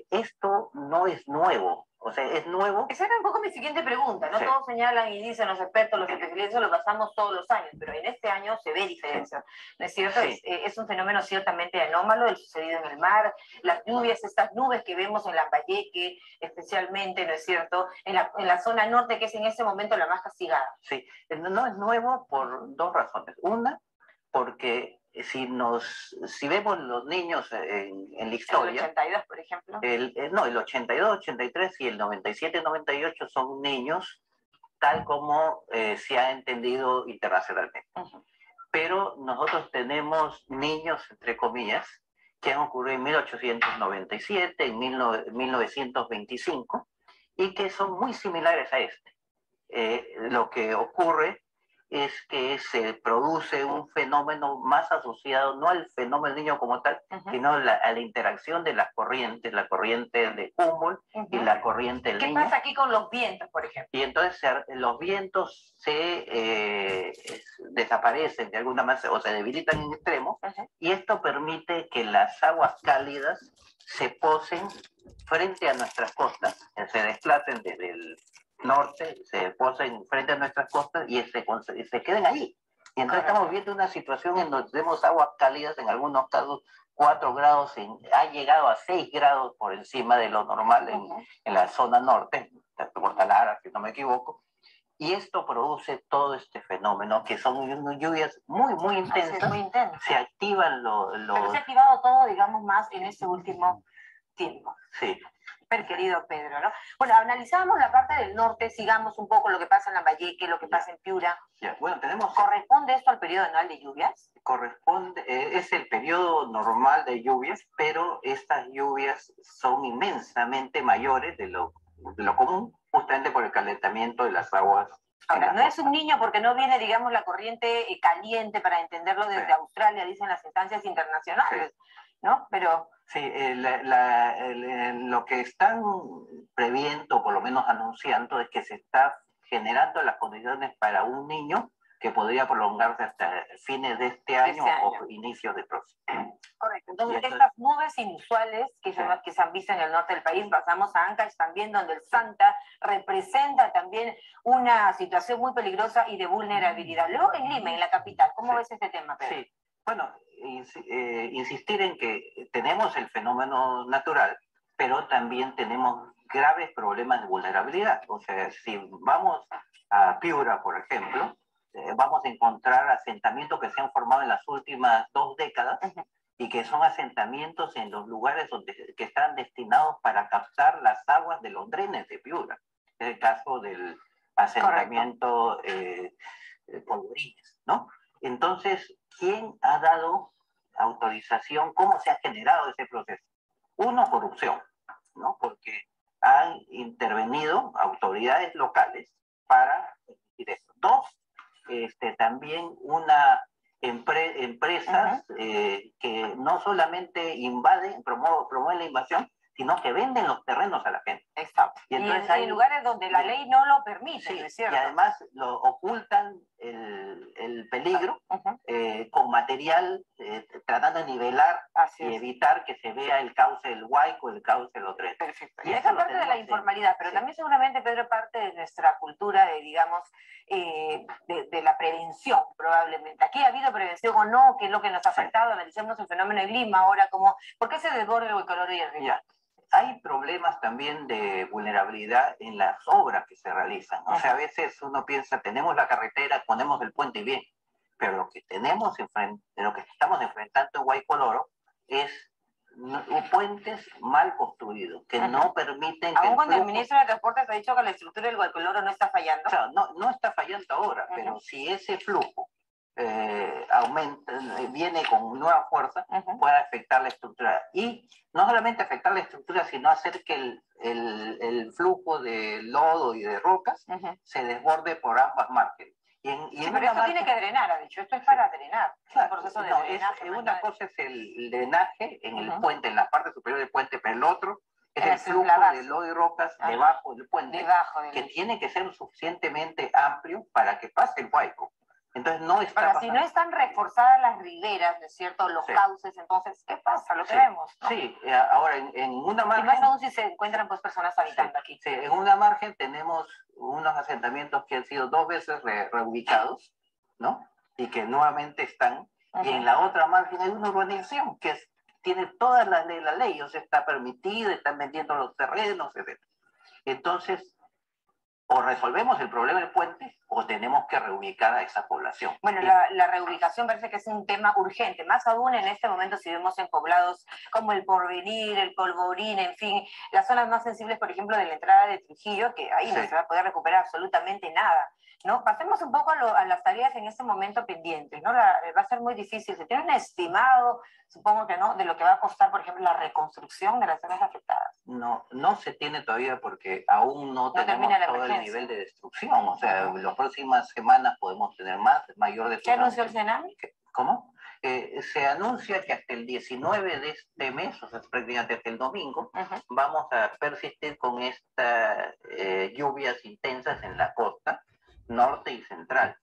Esto no es nuevo. O sea, es nuevo. Esa era un poco mi siguiente pregunta, ¿no? Sí. Todos señalan y dicen los expertos, los especialistas, lo pasamos todos los años, pero en este año se ve diferencia, ¿no es cierto? Sí. Es un fenómeno ciertamente anómalo, el sucedido en el mar, las lluvias, estas nubes que vemos en Lambayeque, especialmente, ¿no es cierto? En la zona norte, que es en este momento la más castigada. Sí, no es nuevo por dos razones. Una, porque si vemos los niños en la historia... ¿El 82, por ejemplo? El 82, 83 y el 97, 98 son niños tal como se ha entendido internacionalmente. Pero nosotros tenemos niños, entre comillas, que han ocurrido en 1897, en 1925, y que son muy similares a este. Lo que ocurre es que se produce un fenómeno más asociado no al fenómeno del niño como tal, sino a la interacción de las corrientes, la corriente de Humboldt y la corriente del niño. ¿Qué pasa aquí con los vientos, por ejemplo? Y entonces los vientos se desaparecen de alguna manera o se debilitan en extremo, y esto permite que las aguas cálidas se posen frente a nuestras costas, se desplacen desde el norte, se posen frente a nuestras costas y se queden ahí. Y entonces estamos viendo una situación en donde tenemos aguas cálidas, en algunos casos 4 grados, ha llegado a 6 grados por encima de lo normal en la zona norte, Puerto Lara, si no me equivoco, Y esto produce todo este fenómeno, que son lluvias muy, muy intensas. Muy intenso. Se activan los... Pero se ha activado todo, digamos, más en este último tiempo. Sí. Pero querido Pedro, ¿no? Bueno, analizamos la parte del norte, sigamos un poco lo que pasa en Lambayeque, lo que pasa en Piura. Ya. Bueno, tenemos... ¿Corresponde esto al periodo anual de lluvias? Corresponde, es el periodo normal de lluvias, pero estas lluvias son inmensamente mayores de lo común, justamente por el calentamiento de las aguas. Ahora, no es un niño porque no viene, digamos, la corriente caliente, para entenderlo, desde Australia, dicen las instancias internacionales, ¿no? Pero... Sí, lo que están previendo, por lo menos anunciando, es que se está generando las condiciones para un niño que podría prolongarse hasta fines de este año o inicios del próximo. Correcto. Entonces, estas nubes inusuales que se han visto en el norte del país, pasamos a Ancash también, donde el Santa representa también una situación muy peligrosa y de vulnerabilidad. Luego en Lima, en la capital, ¿cómo ves este tema, Pedro? Sí, bueno, insistir en que tenemos el fenómeno natural, pero también tenemos graves problemas de vulnerabilidad. O sea, si vamos a Piura, por ejemplo, vamos a encontrar asentamientos que se han formado en las últimas 2 décadas y que son asentamientos en los lugares que están destinados para captar las aguas de los drenes de Piura. Es el caso del asentamiento Polvorines, ¿no? Entonces, ¿quién ha dado autorización? ¿Cómo se ha generado ese proceso? Uno, corrupción, ¿no? Porque han intervenido autoridades locales para permitir eso. 2, también empresas que no solamente promueven la invasión, sino que venden los terrenos a la gente. Exacto. Y entonces hay lugares donde la ley no lo permite, sí, ¿no es cierto? Y además lo ocultan el peligro con material, tratando de nivelar y evitar que se vea el cauce del Huayco, el cauce del Odre. Perfecto. Y esa parte de la informalidad, pero también seguramente, Pedro, parte de nuestra cultura de, digamos, de la prevención, probablemente. Aquí ha habido prevención o no, que es lo que nos ha afectado. Analicemos el fenómeno en Lima ahora, como ¿por qué se desborda el Huaycoloro y el río? Hay problemas también de vulnerabilidad en las obras que se realizan. O sea, a veces uno piensa, tenemos la carretera, ponemos el puente y bien, pero lo que estamos enfrentando en Huaycoloro es puentes mal construidos, que no permiten que aún cuando el ministro de Transportes ha dicho que la estructura del Huaycoloro no está fallando. O sea, no está fallando ahora, pero si ese flujo viene con nueva fuerza, puede afectar la estructura. Y no solamente afectar la estructura, sino hacer que el flujo de lodo y de rocas se desborde por ambas márgenes. Pero esto tiene que drenar, ha dicho. Esto es para drenar. Claro, el proceso de drenaje. Una cosa es el drenaje en el puente, en la parte superior del puente, pero el otro es el flujo de lodo y rocas debajo del puente, que tiene que ser suficientemente amplio para que pase el Huayco. Entonces no está pasando. Si no están reforzadas las riberas, ¿no es cierto? Los cauces, entonces, ¿qué pasa? Lo que vemos, ¿no? Sí, ahora en una margen... Y más aún si se encuentran pues personas habitando aquí. Sí, en una margen tenemos unos asentamientos que han sido 2 veces reubicados, ¿no? Y que nuevamente están. Y en la otra margen hay una urbanización que tiene toda la ley, o sea, está permitida, están vendiendo los terrenos, etc. Entonces, o resolvemos el problema del puente o tenemos que reubicar a esa población. Bueno, la reubicación parece que es un tema urgente, más aún en este momento si vemos en poblados como el Porvenir, el Polvorín, en fin, las zonas más sensibles, por ejemplo, de la entrada de Trujillo, que ahí no se va a poder recuperar absolutamente nada, ¿no? Pasemos un poco a las tareas en este momento pendientes, ¿no? Va a ser muy difícil. ¿Se tiene un estimado, supongo que no, de lo que va a costar, por ejemplo, la reconstrucción de las zonas afectadas? No se tiene todavía porque aún no tenemos todo el nivel de destrucción. O sea, en las próximas semanas podemos tener mayor destrucción. ¿Qué anunció el Senami? ¿Cómo? Se anuncia que hasta el 19 de este mes, o sea, prácticamente hasta el domingo, vamos a persistir con estas lluvias intensas en la costa norte y central.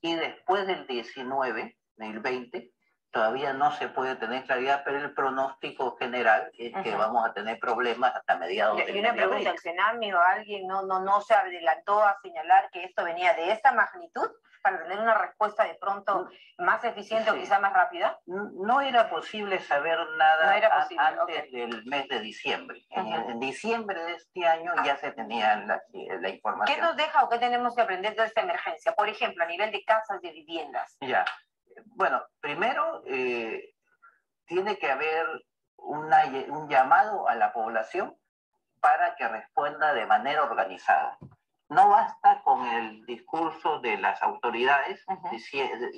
Y después del 19, del 20, todavía no se puede tener claridad, pero el pronóstico general es que vamos a tener problemas hasta mediados de Y una pregunta, ¿el Senami o alguien no se adelantó a señalar que esto venía de esta magnitud? para tener una respuesta de pronto más eficiente o quizá más rápida? No era posible saber nada No era posible, antes del mes de diciembre. En diciembre de este año ya se tenía la información. ¿Qué nos deja o qué tenemos que aprender de esta emergencia? Por ejemplo, a nivel de casas, de viviendas. Ya. Bueno, primero tiene que haber un llamado a la población para que responda de manera organizada. No basta con el discurso de las autoridades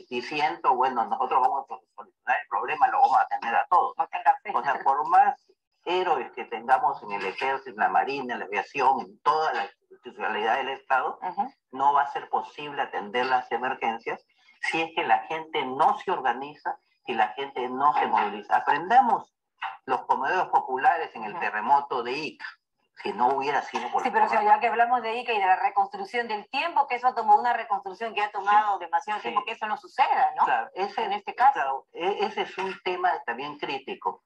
diciendo, bueno, nosotros vamos a solucionar el problema, lo vamos a atender a todos. O sea, por más héroes que tengamos en el ejército, en la marina, en la aviación, en toda la institucionalidad del Estado, no va a ser posible atender las emergencias si es que la gente no se organiza, si la gente no se moviliza. Aprendamos los comedores populares en el terremoto de Ica. Si no hubiera sido por... Sí, pero ya que hablamos de Ica y de la reconstrucción del tiempo, que eso tomó una reconstrucción que ha tomado demasiado tiempo, que eso no suceda, ¿no? Claro, en este caso. Claro, ese es un tema también crítico.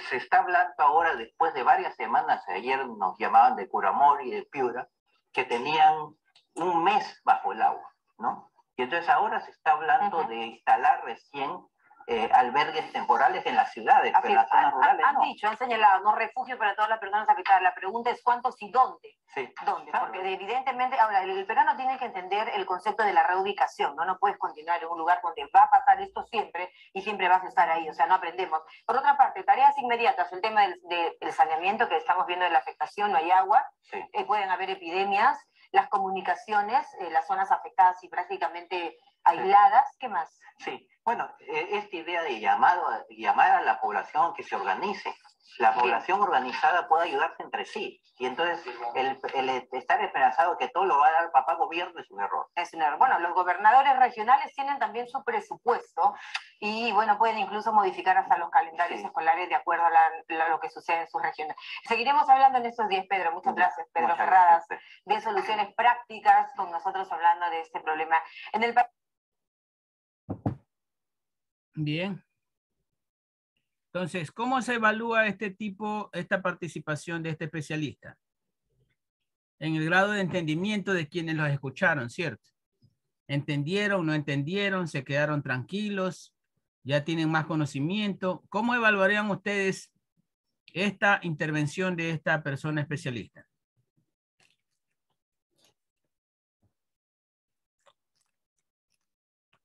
Se está hablando ahora, después de varias semanas, ayer nos llamaban de Curamor y de Piura, que tenían un mes bajo el agua, ¿no? Y entonces ahora se está hablando de instalar recién albergues temporales en las ciudades, pero en las zonas rurales han dicho, han señalado, no refugio para todas las personas afectadas. La pregunta es cuántos y dónde. Sí. ¿Dónde? Porque evidentemente, ahora, el peruano tiene que entender el concepto de la reubicación, ¿no? No puedes continuar en un lugar donde va a pasar esto siempre y siempre vas a estar ahí, o sea, no aprendemos. Por otra parte, tareas inmediatas, el tema del saneamiento que estamos viendo de la afectación, no hay agua, pueden haber epidemias, las comunicaciones, las zonas afectadas y prácticamente aisladas, ¿qué más? Sí, bueno, esta idea de llamar a la población que se organice. La población organizada puede ayudarse entre sí. Y entonces el estar esperanzado que todo lo va a dar papá gobierno es un error. Es un error. Bueno, los gobernadores regionales tienen también su presupuesto y bueno, pueden incluso modificar hasta los calendarios escolares de acuerdo a lo que sucede en sus regiones. Seguiremos hablando en estos días, Pedro. Muchas gracias, Pedro Ferradas, de soluciones prácticas, con nosotros hablando de este problema en el país. Bien. Entonces, ¿cómo se evalúa esta participación de este especialista? En el grado de entendimiento de quienes los escucharon, ¿cierto? ¿Entendieron, no entendieron, se quedaron tranquilos, ya tienen más conocimiento? ¿Cómo evaluarían ustedes esta intervención de esta persona especialista?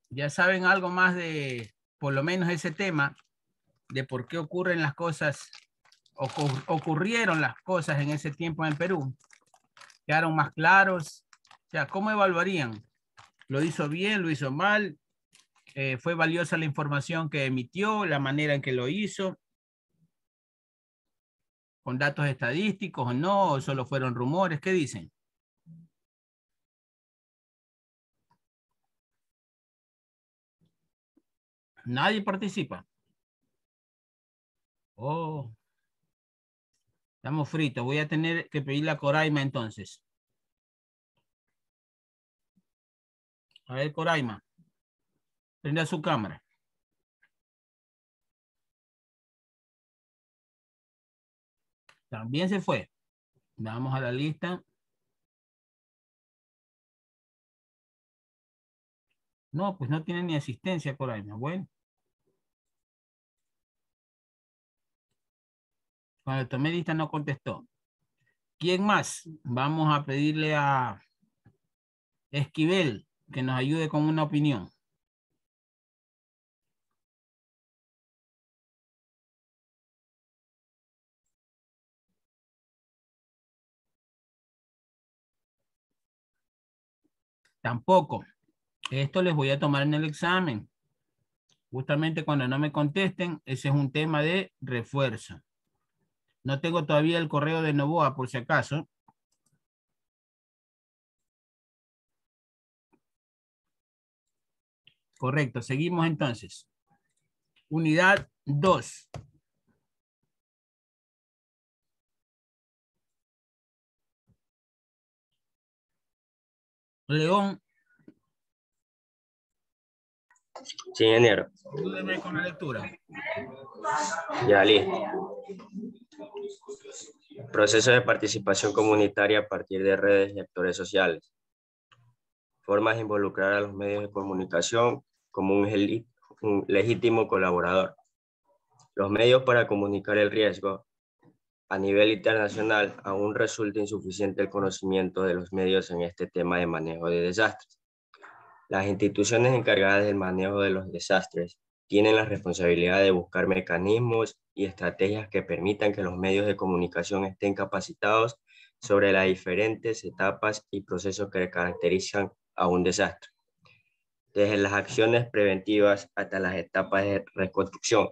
Ya saben algo más de, por lo menos, ese tema, de por qué ocurren las cosas, ocurrieron las cosas en ese tiempo en Perú. ¿Quedaron más claros? O sea, ¿cómo evaluarían? ¿Lo hizo bien? ¿Lo hizo mal? ¿Fue valiosa la información que emitió? ¿La manera en que lo hizo? ¿Con datos estadísticos o no? ¿O solo fueron rumores? ¿Qué dicen? Nadie participa. Oh. Estamos fritos. Voy a tener que pedirle a Coraima entonces. A ver, Coraima. Prenda su cámara. También se fue. Vamos a la lista. No, pues no tiene ni asistencia, Coraima. Bueno. Cuando tomé lista no contestó. ¿Quién más? Vamos a pedirle a Esquivel que nos ayude con una opinión. Tampoco. Esto les voy a tomar en el examen. Justamente cuando no me contesten, ese es un tema de refuerzo. No tengo todavía el correo de Novoa, por si acaso. Correcto, seguimos entonces. Unidad 2. León. Sí, ingeniero. Ayúdeme con la lectura. Ya, listo. Proceso de participación comunitaria a partir de redes y actores sociales. Formas de involucrar a los medios de comunicación como un legítimo colaborador. Los medios para comunicar el riesgo. A nivel internacional, aún resulta insuficiente el conocimiento de los medios en este tema de manejo de desastres. Las instituciones encargadas del manejo de los desastres tienen la responsabilidad de buscar mecanismos y estrategias que permitan que los medios de comunicación estén capacitados sobre las diferentes etapas y procesos que caracterizan a un desastre, desde las acciones preventivas hasta las etapas de reconstrucción.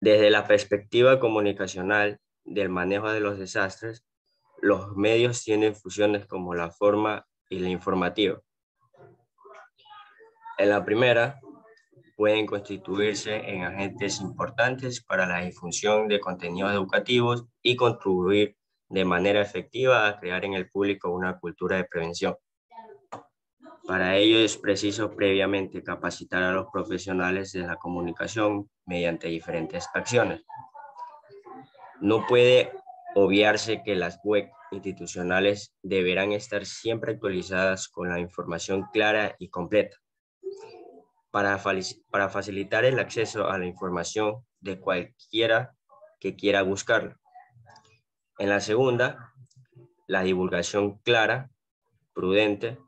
Desde la perspectiva comunicacional del manejo de los desastres, los medios tienen funciones como la forma y la informativa. En la primera, pueden constituirse en agentes importantes para la difusión de contenidos educativos y contribuir de manera efectiva a crear en el público una cultura de prevención. Para ello es preciso previamente capacitar a los profesionales de la comunicación mediante diferentes acciones. No puede obviarse que las web institucionales deberán estar siempre actualizadas con la información clara y completa para facilitar el acceso a la información de cualquiera que quiera buscarla. En la segunda, la divulgación clara, prudente,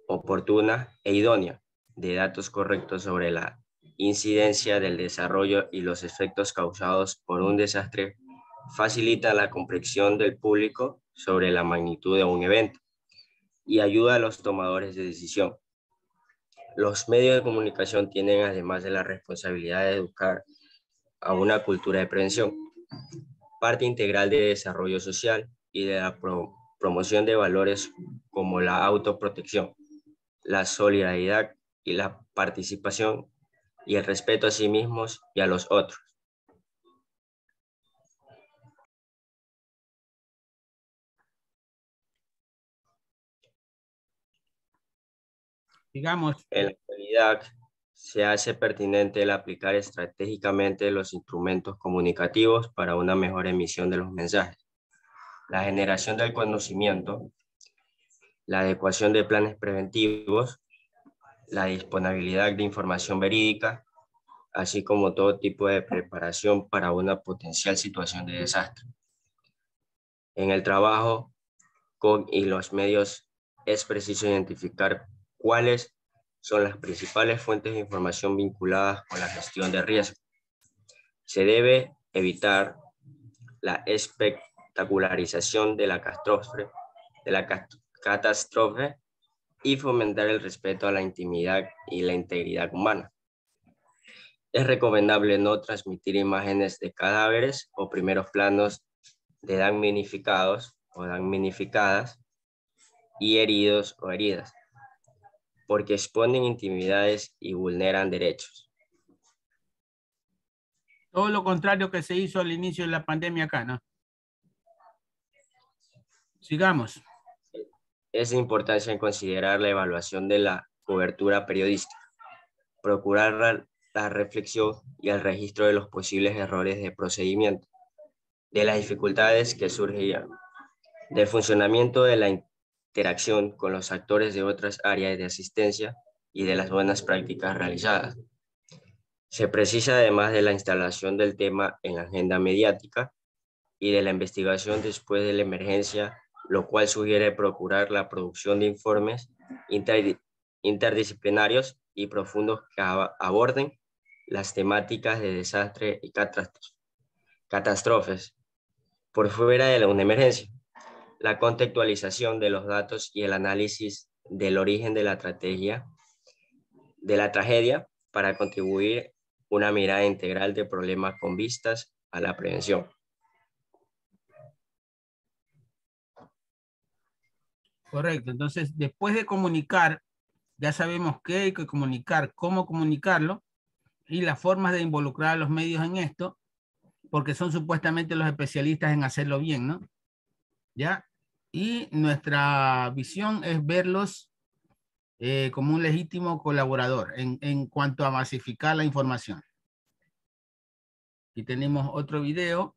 oportuna e idónea de datos correctos sobre la incidencia del desarrollo y los efectos causados por un desastre facilita la comprensión del público sobre la magnitud de un evento y ayuda a los tomadores de decisión. Los medios de comunicación tienen, además de la responsabilidad de educar a una cultura de prevención, parte integral de desarrollo social y de la promoción de valores como la autoprotección, la solidaridad y la participación y el respeto a sí mismos y a los otros. Digamos. En la actualidad, se hace pertinente el aplicar estratégicamente los instrumentos comunicativos para una mejor emisión de los mensajes, la generación del conocimiento, la adecuación de planes preventivos, la disponibilidad de información verídica, así como todo tipo de preparación para una potencial situación de desastre. En el trabajo con y los medios es preciso identificar cuáles son las principales fuentes de información vinculadas con la gestión de riesgo. Se debe evitar la espectacularización de la catástrofe y fomentar el respeto a la intimidad y la integridad humana. Es recomendable no transmitir imágenes de cadáveres o primeros planos de damnificados o damnificadas y heridos o heridas, porque exponen intimidades y vulneran derechos. Todo lo contrario que se hizo al inicio de la pandemia acá, ¿no? Sigamos. Es de importancia en considerar la evaluación de la cobertura periodística, procurar la reflexión y el registro de los posibles errores de procedimiento, de las dificultades que surgían, del funcionamiento de la interacción con los actores de otras áreas de asistencia y de las buenas prácticas realizadas. Se precisa además de la instalación del tema en la agenda mediática y de la investigación después de la emergencia, lo cual sugiere procurar la producción de informes interdisciplinarios y profundos que aborden las temáticas de desastre y catástrofes por fuera de una emergencia, la contextualización de los datos y el análisis del origen de la tragedia para contribuir una mirada integral de problemas con vistas a la prevención. Correcto. Entonces, después de comunicar, ya sabemos qué hay que comunicar, cómo comunicarlo y las formas de involucrar a los medios en esto, porque son supuestamente los especialistas en hacerlo bien, ¿no? ¿Ya? Y nuestra visión es verlos como un legítimo colaborador en cuanto a masificar la información. Aquí tenemos otro video.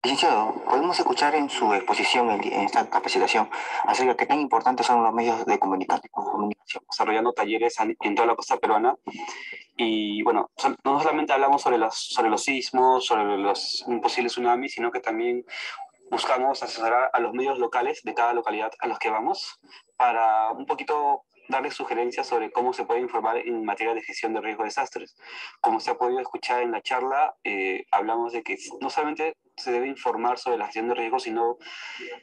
Licenciado, podemos escuchar en su exposición, en esta capacitación, acerca de qué tan importantes son los medios de comunicación, desarrollando talleres en toda la costa peruana. Y bueno, no solamente hablamos sobre los sismos, sobre los posibles tsunamis, sino que también buscamos asesorar a los medios locales de cada localidad a los que vamos para un poquito darles sugerencias sobre cómo se puede informar en materia de gestión de riesgo de desastres. Como se ha podido escuchar en la charla, hablamos de que no solamente se debe informar sobre la gestión de riesgo, sino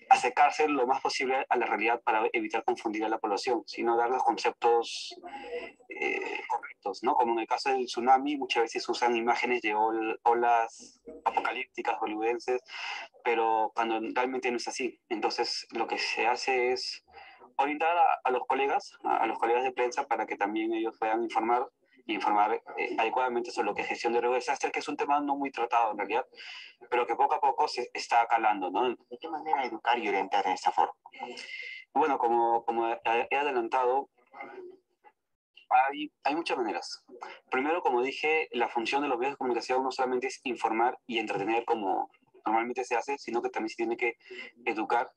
acercarse lo más posible a la realidad para evitar confundir a la población, sino dar los conceptos correctos, ¿no? Como en el caso del tsunami, muchas veces usan imágenes de olas apocalípticas hollywoodenses, pero cuando realmente no es así. Entonces, lo que se hace es orientar a los colegas de prensa para que también ellos puedan informar adecuadamente sobre lo que es gestión de riesgo de desastre, que es un tema no muy tratado en realidad, pero que poco a poco se está calando, ¿no? ¿De qué manera educar y orientar en esta forma? Bueno, como he adelantado, hay muchas maneras. Primero, como dije, la función de los medios de comunicación no solamente es informar y entretener como normalmente se hace, sino que también se tiene que educar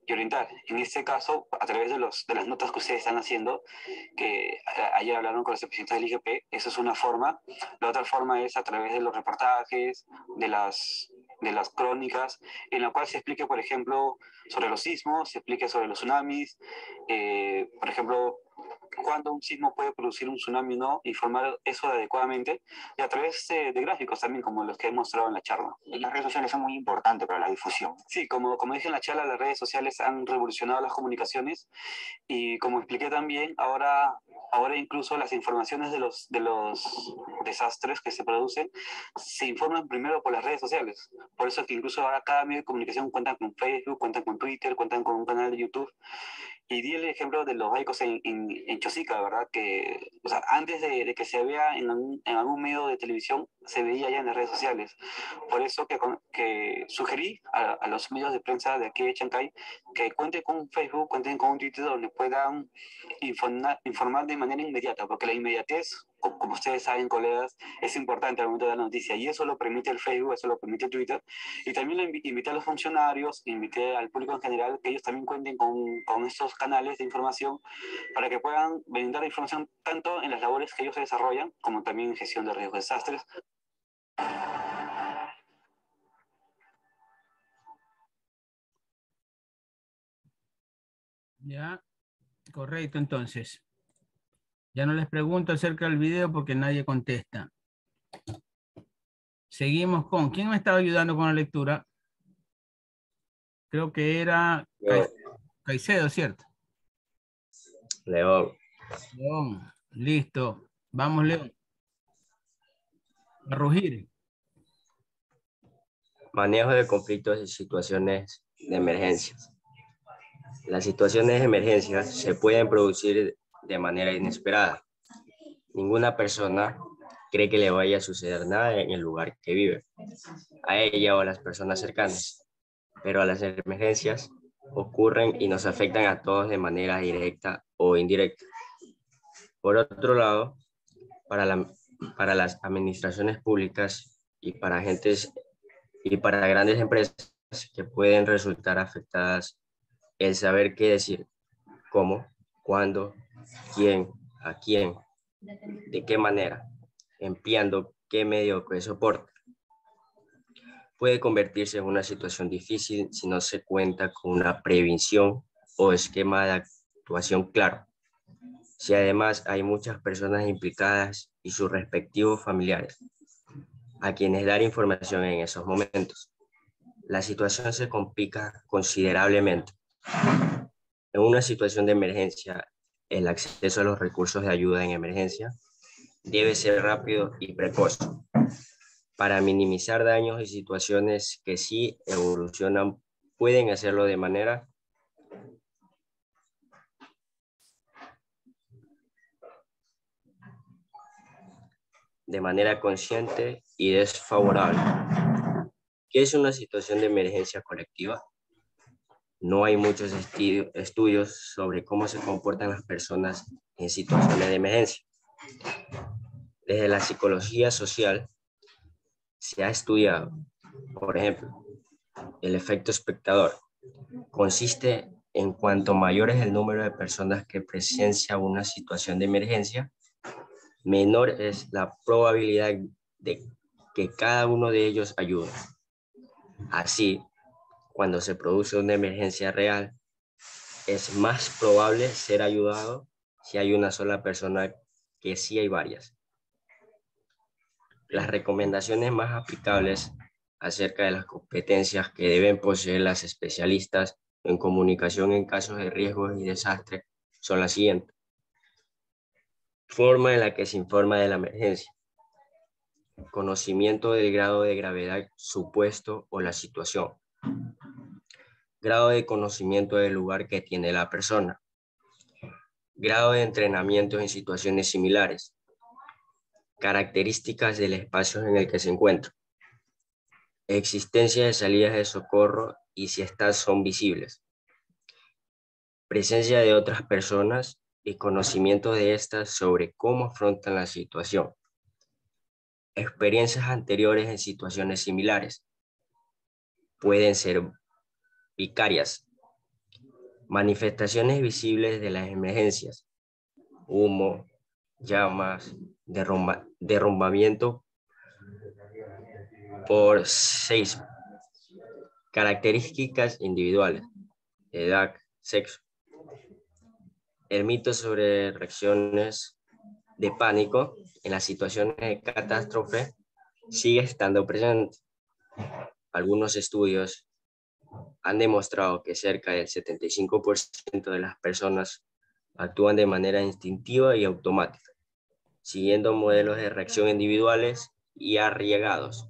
y orientar. En este caso, a través de las notas que ustedes están haciendo, que ayer hablaron con los representantes del IGP, esa es una forma. La otra forma es a través de los reportajes, de las crónicas, en la cual se explique, por ejemplo, sobre los sismos, se explique sobre los tsunamis, por ejemplo, cuándo un sismo puede producir un tsunami o no, informar eso adecuadamente, y a través de gráficos también, como los que he mostrado en la charla. Y las redes sociales son muy importantes para la difusión. Sí, como dije en la charla, las redes sociales han revolucionado las comunicaciones, y como expliqué también, ahora incluso las informaciones de los desastres que se producen se informan primero por las redes sociales. Por eso que incluso ahora cada medio de comunicación cuenta con Facebook, cuentan con Twitter, cuentan con un canal de YouTube. Y di el ejemplo de los baicos en Chosica, ¿verdad? Que, o sea, antes de que se vea en algún medio de televisión, se veía ya en las redes sociales. Por eso que sugerí a los medios de prensa de aquí de Chancay que cuenten con un Facebook, cuenten con un Twitter donde puedan informar de manera inmediata, porque la inmediatez, como ustedes saben, colegas, es importante al momento de la noticia, y eso lo permite el Facebook, eso lo permite Twitter. Y también invité a los funcionarios, invité al público en general, que ellos también cuenten con estos canales de información para que puedan brindar información tanto en las labores que ellos desarrollan, como también en gestión de riesgos de desastres. Ya, correcto, entonces. Ya no les pregunto acerca del video porque nadie contesta. Seguimos con... ¿Quién me estaba ayudando con la lectura? Creo que era Caicedo, ¿cierto? León. León, listo. Vamos, León. A rugir. Manejo de conflictos y situaciones de emergencias. Las situaciones de emergencia se pueden producir de manera inesperada. Ninguna persona cree que le vaya a suceder nada en el lugar que vive, a ella o a las personas cercanas, pero las emergencias ocurren y nos afectan a todos de manera directa o indirecta. Por otro lado, para las administraciones públicas y para grandes empresas que pueden resultar afectadas, el saber qué decir, cómo, cuándo, quién, a quién, de qué manera, empleando qué medio de soporte, puede convertirse en una situación difícil si no se cuenta con una prevención o esquema de actuación claro. Si además hay muchas personas implicadas y sus respectivos familiares a quienes dar información en esos momentos, la situación se complica considerablemente. En una situación de emergencia, el acceso a los recursos de ayuda en emergencia debe ser rápido y precoz para minimizar daños y situaciones que sí evolucionan, pueden hacerlo de manera consciente y desfavorable. ¿Qué es una situación de emergencia colectiva? No hay muchos estudios sobre cómo se comportan las personas en situaciones de emergencia. Desde la psicología social se ha estudiado, por ejemplo, El efecto espectador consiste en cuanto mayor es el número de personas que presencia una situación de emergencia, menor es la probabilidad de que cada uno de ellos ayude. Así, cuando se produce una emergencia real, es más probable ser ayudado si hay una sola persona que si hay varias. Las recomendaciones más aplicables acerca de las competencias que deben poseer las especialistas en comunicación en casos de riesgos y desastres son las siguientes. Forma en la que se informa de la emergencia. Conocimiento del grado de gravedad supuesto o la situación. Grado de conocimiento del lugar que tiene la persona. Grado de entrenamiento en situaciones similares. Características del espacio en el que se encuentra. Existencia de salidas de socorro y si estas son visibles. Presencia de otras personas y conocimiento de estas sobre cómo afrontan la situación. Experiencias anteriores en situaciones similares. Pueden ser vicarias. Manifestaciones visibles de las emergencias. Humo, llamas, derrumbamiento por seismo. Características individuales. Edad, sexo. El mito sobre reacciones de pánico en las situaciones de catástrofe sigue estando presente. Algunos estudios han demostrado que cerca del 75% de las personas actúan de manera instintiva y automática, siguiendo modelos de reacción individuales y arriesgados.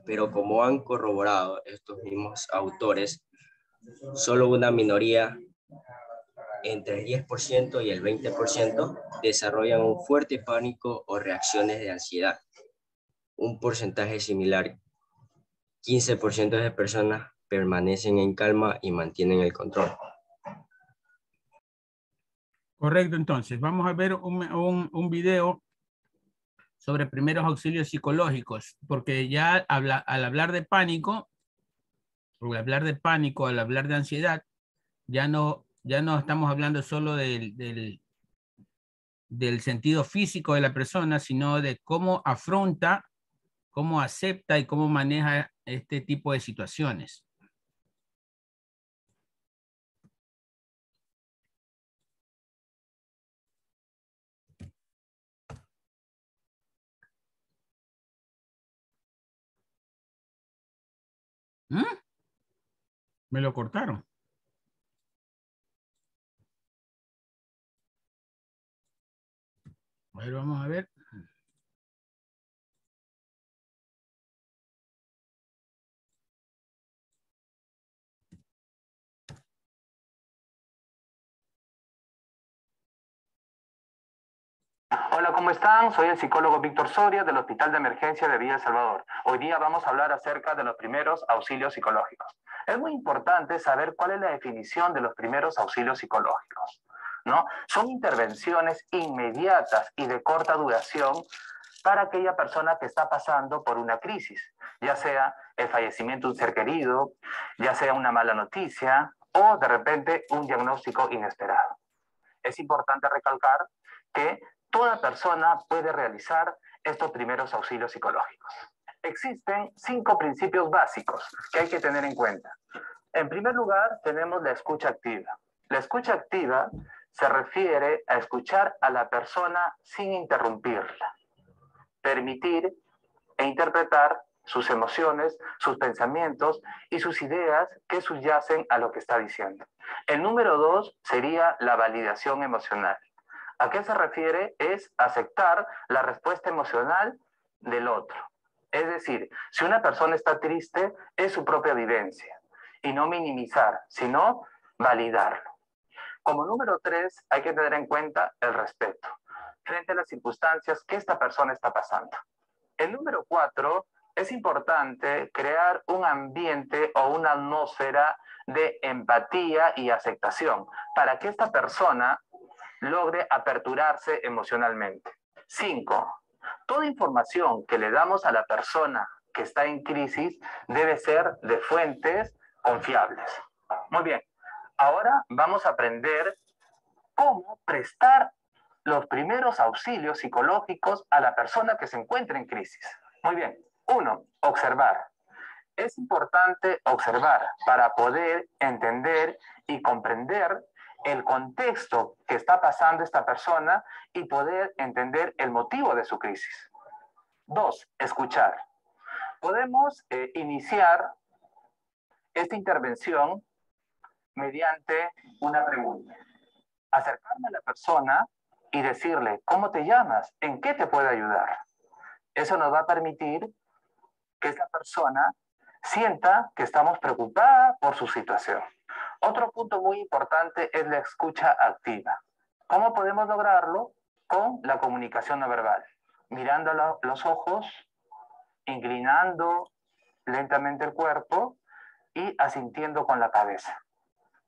Pero como han corroborado estos mismos autores, solo una minoría, entre el 10% y el 20%, desarrollan un fuerte pánico o reacciones de ansiedad. Un porcentaje similar, 15% de personas permanecen en calma y mantienen el control. Correcto, entonces vamos a ver un video sobre primeros auxilios psicológicos, porque ya al hablar de pánico, al hablar de ansiedad, ya no estamos hablando solo del sentido físico de la persona, sino de cómo afronta, cómo acepta y cómo maneja este tipo de situaciones. Me lo cortaron. A ver, vamos a ver. Hola, ¿cómo están? Soy el psicólogo Víctor Soria del Hospital de Emergencia de Villa El Salvador. Hoy día vamos a hablar acerca de los primeros auxilios psicológicos. Es muy importante saber cuál es la definición de los primeros auxilios psicológicos, ¿no? Son intervenciones inmediatas y de corta duración para aquella persona que está pasando por una crisis, ya sea el fallecimiento de un ser querido, ya sea una mala noticia o de repente un diagnóstico inesperado. Es importante recalcar que toda persona puede realizar estos primeros auxilios psicológicos. Existen 5 principios básicos que hay que tener en cuenta. En primer lugar, tenemos la escucha activa. La escucha activa se refiere a escuchar a la persona sin interrumpirla, permitir e interpretar sus emociones, sus pensamientos y sus ideas que subyacen a lo que está diciendo. El número 2 sería la validación emocional. ¿A qué se refiere? Es aceptar la respuesta emocional del otro. Es decir, si una persona está triste, es su propia vivencia. Y no minimizar, sino validarlo. Como número 3, hay que tener en cuenta el respeto frente a las circunstancias que esta persona está pasando. El número 4, es importante crear un ambiente o una atmósfera de empatía y aceptación para que esta persona logre aperturarse emocionalmente. 5. Toda información que le damos a la persona que está en crisis debe ser de fuentes confiables. Muy bien, ahora vamos a aprender cómo prestar los primeros auxilios psicológicos a la persona que se encuentra en crisis. Muy bien, 1, observar. Es importante observar para poder entender y comprender el contexto que está pasando esta persona y poder entender el motivo de su crisis. 2, escuchar. Podemos iniciar esta intervención mediante una pregunta. Acercarme a la persona y decirle, ¿cómo te llamas? ¿En qué te puedo ayudar? Eso nos va a permitir que esa persona sienta que estamos preocupados por su situación. Otro punto muy importante es la escucha activa. ¿Cómo podemos lograrlo? Con la comunicación no verbal. Mirando los ojos, inclinando lentamente el cuerpo y asintiendo con la cabeza.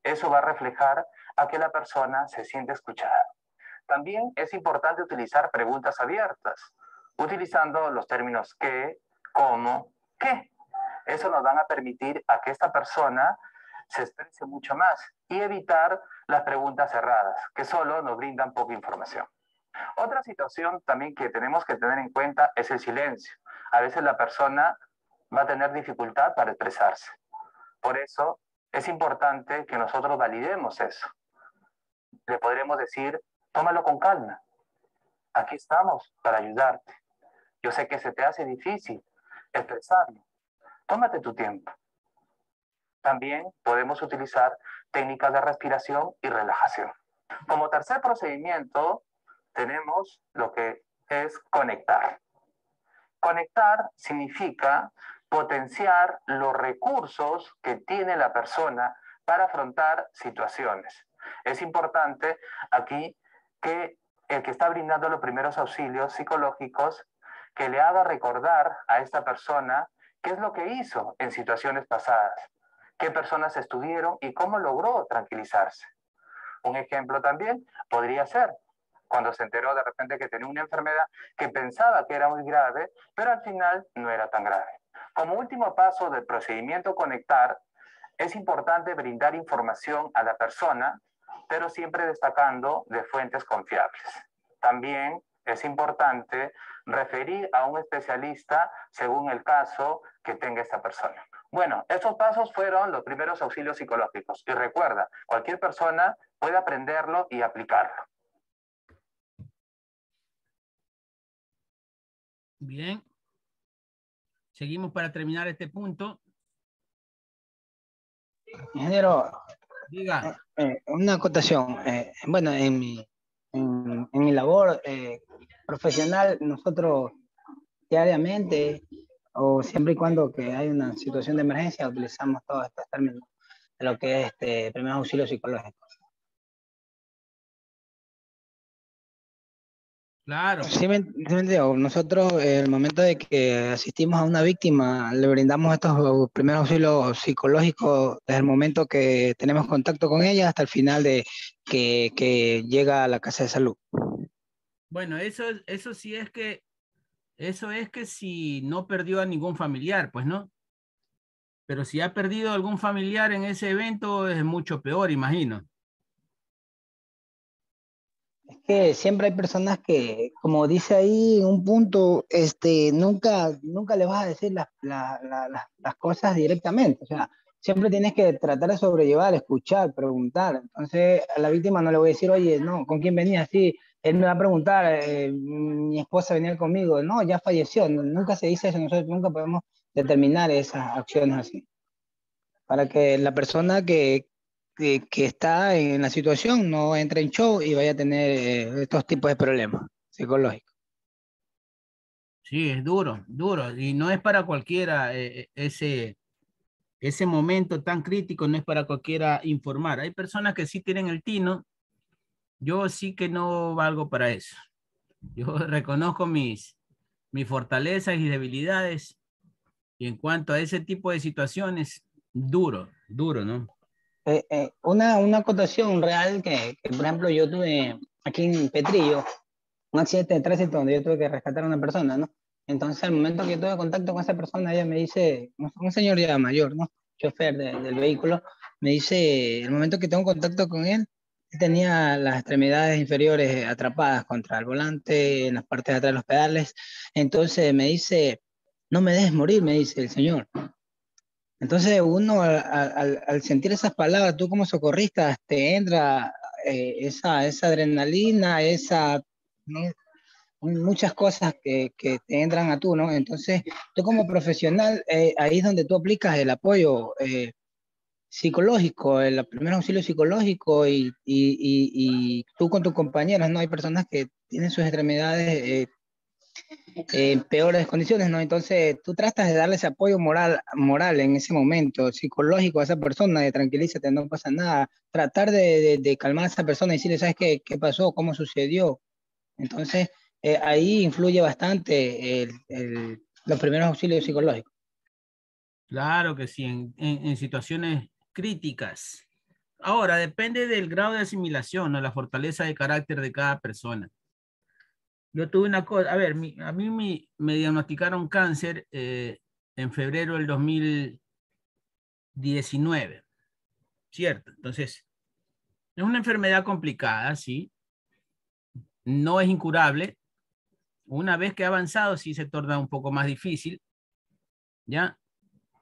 Eso va a reflejar a que la persona se siente escuchada. También es importante utilizar preguntas abiertas, utilizando los términos qué, cómo, qué. Eso nos van a permitir a que esta persona se exprese mucho más y evitar las preguntas cerradas, que solo nos brindan poca información. Otra situación también que tenemos que tener en cuenta es el silencio. A veces la persona va a tener dificultad para expresarse. Por eso es importante que nosotros validemos eso. Le podremos decir, tómalo con calma. Aquí estamos para ayudarte. Yo sé que se te hace difícil expresarlo. Tómate tu tiempo. También podemos utilizar técnicas de respiración y relajación. Como tercer procedimiento, tenemos lo que es conectar. Conectar significa potenciar los recursos que tiene la persona para afrontar situaciones. Es importante aquí que el que está brindando los primeros auxilios psicológicos, que le haga recordar a esta persona qué es lo que hizo en situaciones pasadas, qué personas estuvieron y cómo logró tranquilizarse. Un ejemplo también podría ser cuando se enteró de repente que tenía una enfermedad que pensaba que era muy grave, pero al final no era tan grave. Como último paso del procedimiento conectar, es importante brindar información a la persona, pero siempre destacando de fuentes confiables. También es importante referir a un especialista según el caso que tenga esta persona. Bueno, estos pasos fueron los primeros auxilios psicológicos. Y recuerda, cualquier persona puede aprenderlo y aplicarlo. Bien. Seguimos para terminar este punto. Ingeniero, diga. Una acotación. Bueno, en mi labor profesional, nosotros diariamente, o siempre y cuando que hay una situación de emergencia, utilizamos todos estos términos de lo que es primeros auxilios psicológicos. Claro. Sí, nosotros, en el momento de que asistimos a una víctima, le brindamos estos primeros auxilios psicológicos desde el momento que tenemos contacto con ella hasta el final de que llega a la casa de salud. Bueno, eso sí es que, eso es que si no perdió a ningún familiar, pues no. Pero si ha perdido algún familiar en ese evento, es mucho peor, imagino. Es que siempre hay personas que, como dice ahí un punto, nunca le vas a decir las cosas directamente. O sea, siempre tienes que tratar de sobrellevar, escuchar, preguntar. Entonces, a la víctima no le voy a decir, oye, no, ¿con quién venía? Sí, él me va a preguntar, mi esposa venía conmigo. No, ya falleció. Nunca se dice eso. Nosotros nunca podemos determinar esas acciones así. Para que la persona que está en la situación no entre en show y vaya a tener estos tipos de problemas psicológicos. Sí, es duro, duro. Y no es para cualquiera ese momento tan crítico, no es para cualquiera informar. Hay personas que sí tienen el tino. Yo sí que no valgo para eso. Yo reconozco mis fortalezas y debilidades. Y en cuanto a ese tipo de situaciones, duro, ¿no? Una acotación real que, por ejemplo, yo tuve aquí en Petrillo, un accidente de tránsito donde yo tuve que rescatar a una persona, ¿no? Entonces, al momento que tuve contacto con esa persona, ella me dice, un señor ya mayor, ¿no? Chofer del vehículo, me dice, el momento que tengo contacto con él, tenía las extremidades inferiores atrapadas contra el volante, en las partes de atrás de los pedales. Entonces me dice, no me dejes morir, me dice el señor. Entonces uno al sentir esas palabras, tú como socorrista, te entra esa adrenalina, muchas cosas que te entran a tú, ¿no? Entonces tú como profesional, ahí es donde tú aplicas el apoyo psicológico, el primer auxilio psicológico y tú con tus compañeras, ¿no? Hay personas que tienen sus extremidades en peores condiciones, ¿no? Entonces tú tratas de darle ese apoyo moral en ese momento, psicológico a esa persona, de tranquilízate, no pasa nada, tratar de calmar a esa persona y decirle, ¿sabes qué pasó? ¿Cómo sucedió? Entonces ahí influye bastante los primeros auxilios psicológicos. Claro que sí, en situaciones críticas. Ahora, depende del grado de asimilación, ¿no? La fortaleza de carácter de cada persona. Yo tuve una cosa, a ver, a mí me diagnosticaron cáncer en febrero del 2019, ¿cierto? Entonces, es una enfermedad complicada, sí. No es incurable. Una vez que ha avanzado, sí se torna un poco más difícil, ¿ya?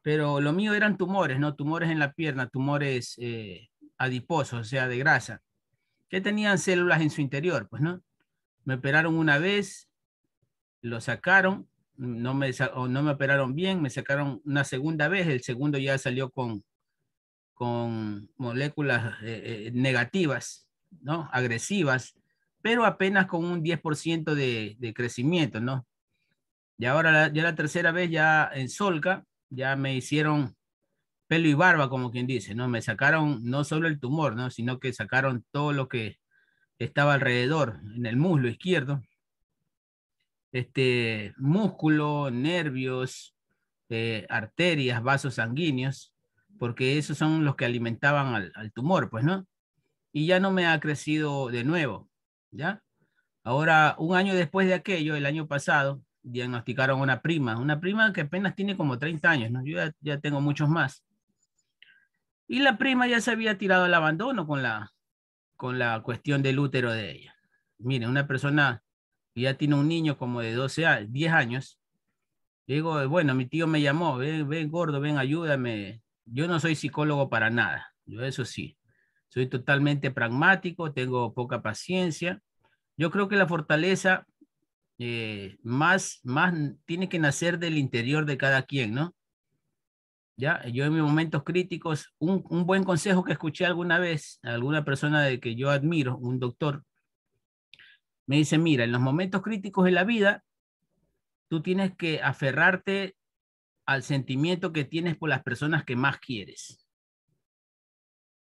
Pero lo mío eran tumores, ¿no? Tumores en la pierna, tumores adiposos, o sea, de grasa, que tenían células en su interior, pues, ¿no? Me operaron una vez, lo sacaron, no me operaron bien, me sacaron una segunda vez, el segundo ya salió con moléculas negativas, ¿no? Agresivas, pero apenas con un 10% de crecimiento, ¿no? Y ahora ya la tercera vez ya en Solca, ya me hicieron pelo y barba, como quien dice, ¿no? Me sacaron no solo el tumor, ¿no? Sino que sacaron todo lo que estaba alrededor, en el muslo izquierdo, músculo, nervios, arterias, vasos sanguíneos, porque esos son los que alimentaban al tumor, pues, ¿no? Y ya no me ha crecido de nuevo, ¿ya? Ahora, un año después de aquello, el año pasado, diagnosticaron una prima que apenas tiene como 30 años, ¿no? Yo ya tengo muchos más. Y la prima ya se había tirado al abandono con la cuestión del útero de ella. Miren, una persona que ya tiene un niño como de 10 años, digo, bueno, mi tío me llamó, ven gordo, ven, ayúdame. Yo no soy psicólogo para nada, yo eso sí. Soy totalmente pragmático, tengo poca paciencia. Yo creo que la fortaleza más tiene que nacer del interior de cada quien, ¿no? Ya, yo en mis momentos críticos, un buen consejo que escuché alguna vez a alguna persona de que yo admiro, un doctor, me dice, mira, en los momentos críticos de la vida, tú tienes que aferrarte al sentimiento que tienes por las personas que más quieres.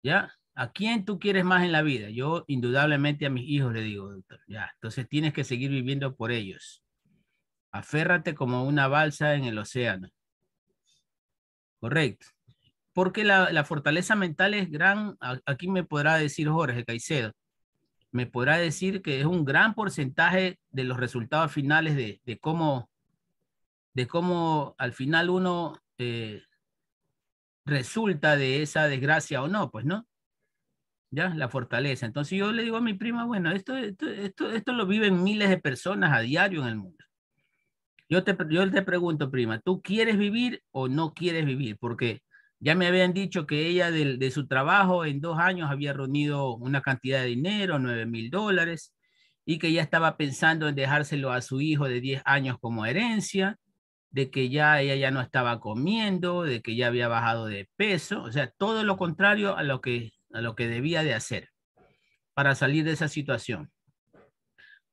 ¿Ya? ¿A quién tú quieres más en la vida? Yo indudablemente a mis hijos le digo, doctor, ya, entonces tienes que seguir viviendo por ellos. Aférrate como una balsa en el océano. Correcto. Porque la fortaleza mental es gran, aquí me podrá decir Jorge Caicedo, me podrá decir que es un gran porcentaje de los resultados finales de cómo al final uno resulta de esa desgracia o no, pues, ¿no? Ya, la fortaleza. Entonces yo le digo a mi prima, bueno, esto lo viven miles de personas a diario en el mundo. Yo te pregunto, prima, ¿tú quieres vivir o no quieres vivir? Porque ya me habían dicho que ella de su trabajo en 2 años había reunido una cantidad de dinero, $9,000, y que ya estaba pensando en dejárselo a su hijo de 10 años como herencia, de que ya ella ya no estaba comiendo, de que ya había bajado de peso, o sea, todo lo contrario a lo que debía de hacer para salir de esa situación.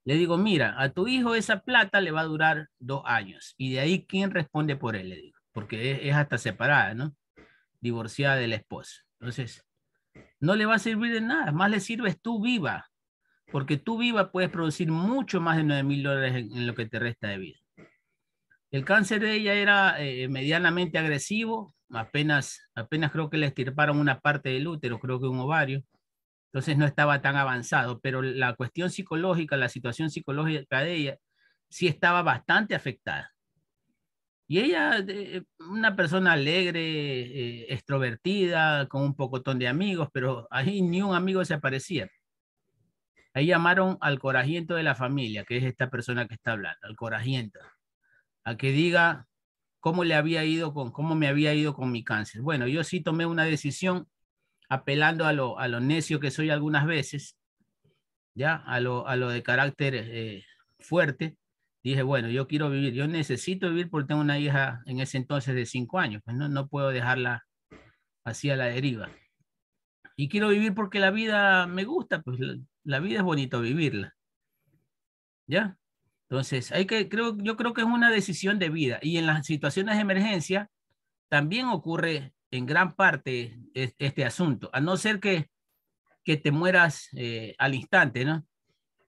Le digo, mira, a tu hijo esa plata le va a durar 2 años. Y de ahí, ¿quién responde por él? Le digo, porque es hasta separada, ¿no? Divorciada del esposo. Entonces, no le va a servir de nada. Más le sirve tú viva. Porque tú viva puedes producir mucho más de $9,000 en lo que te resta de vida. El cáncer de ella era medianamente agresivo. Apenas creo que le extirparon una parte del útero, creo que un ovario. Entonces no estaba tan avanzado, pero la cuestión psicológica, la situación psicológica de ella, sí estaba bastante afectada. Y ella, una persona alegre, extrovertida, con un pocotón de amigos, pero ahí ni un amigo se aparecía. Ahí llamaron al corajiento de la familia, que es esta persona que está hablando, al corajiento, a que diga cómo me había ido con mi cáncer. Bueno, yo sí tomé una decisión apelando a lo necio que soy algunas veces, ya, a lo de carácter fuerte. Dije, bueno, yo quiero vivir, yo necesito vivir porque tengo una hija en ese entonces de 5 años, pues no puedo dejarla así a la deriva. Y quiero vivir porque la vida me gusta, pues la vida es bonito vivirla. ¿Ya? Entonces, yo creo que es una decisión de vida. Y en las situaciones de emergencia también ocurre en gran parte este asunto, a no ser que te mueras al instante, ¿no?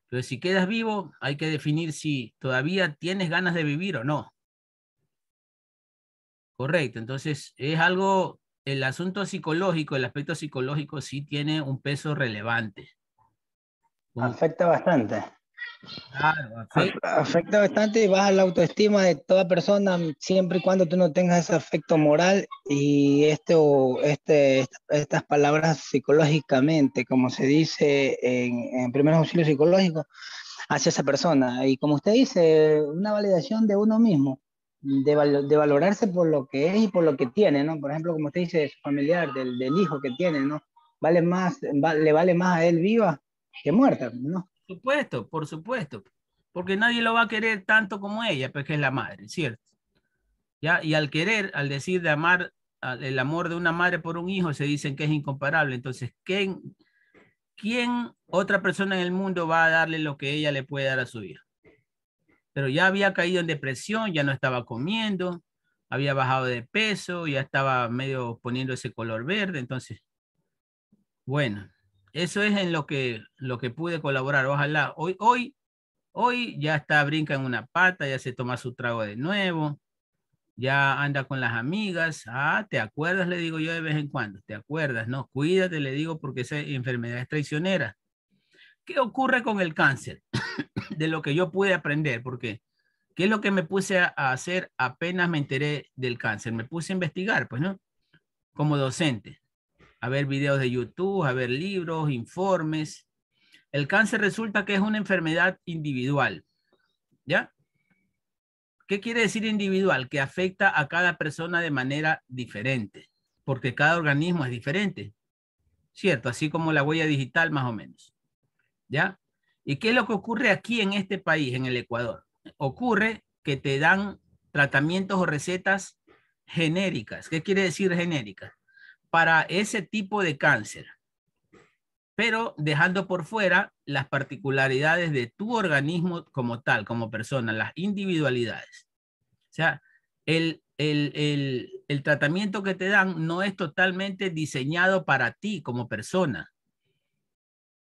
Pero si quedas vivo, hay que definir si todavía tienes ganas de vivir o no. Correcto. Entonces, es algo, el asunto psicológico, el aspecto psicológico sí tiene un peso relevante. Afecta bastante. Claro, afecta bastante y baja la autoestima de toda persona siempre y cuando tú no tengas ese afecto moral y estas palabras psicológicamente, como se dice en primeros auxilios psicológicos, hacia esa persona. Y como usted dice, una validación de uno mismo, de valorarse por lo que es y por lo que tiene, ¿no? Por ejemplo, como usted dice, de su familiar, del hijo que tiene, ¿no? Le vale más a él viva que muerta, ¿no? Por supuesto, porque nadie lo va a querer tanto como ella, pues que es la madre, ¿cierto? ¿Ya? Y al querer, al decir de amar, el amor de una madre por un hijo, se dicen que es incomparable. Entonces, ¿quién otra persona en el mundo va a darle lo que ella le puede dar a su hijo? Pero ya había caído en depresión, ya no estaba comiendo, había bajado de peso, ya estaba medio poniendo ese color verde. Entonces, bueno, eso es en lo que pude colaborar. Ojalá hoy ya está, brinca en una pata, ya se toma su trago de nuevo, ya anda con las amigas. Ah, ¿te acuerdas? Le digo yo de vez en cuando. ¿Te acuerdas? No, cuídate, le digo, porque esa enfermedad es traicionera. ¿Qué ocurre con el cáncer? De lo que yo pude aprender, porque ¿qué es lo que me puse a hacer apenas me enteré del cáncer? Me puse a investigar, pues, ¿no? Como docente, a ver videos de YouTube, a ver libros, informes. El cáncer resulta que es una enfermedad individual, ¿ya? ¿Qué quiere decir individual? Que afecta a cada persona de manera diferente, porque cada organismo es diferente, ¿cierto? Así como la huella digital, más o menos, ¿ya? ¿Y qué es lo que ocurre aquí en este país, en el Ecuador? Ocurre que te dan tratamientos o recetas genéricas. ¿Qué quiere decir genéricas? Para ese tipo de cáncer, pero dejando por fuera las particularidades de tu organismo como tal, como persona, las individualidades. O sea, el tratamiento que te dan no es totalmente diseñado para ti como persona,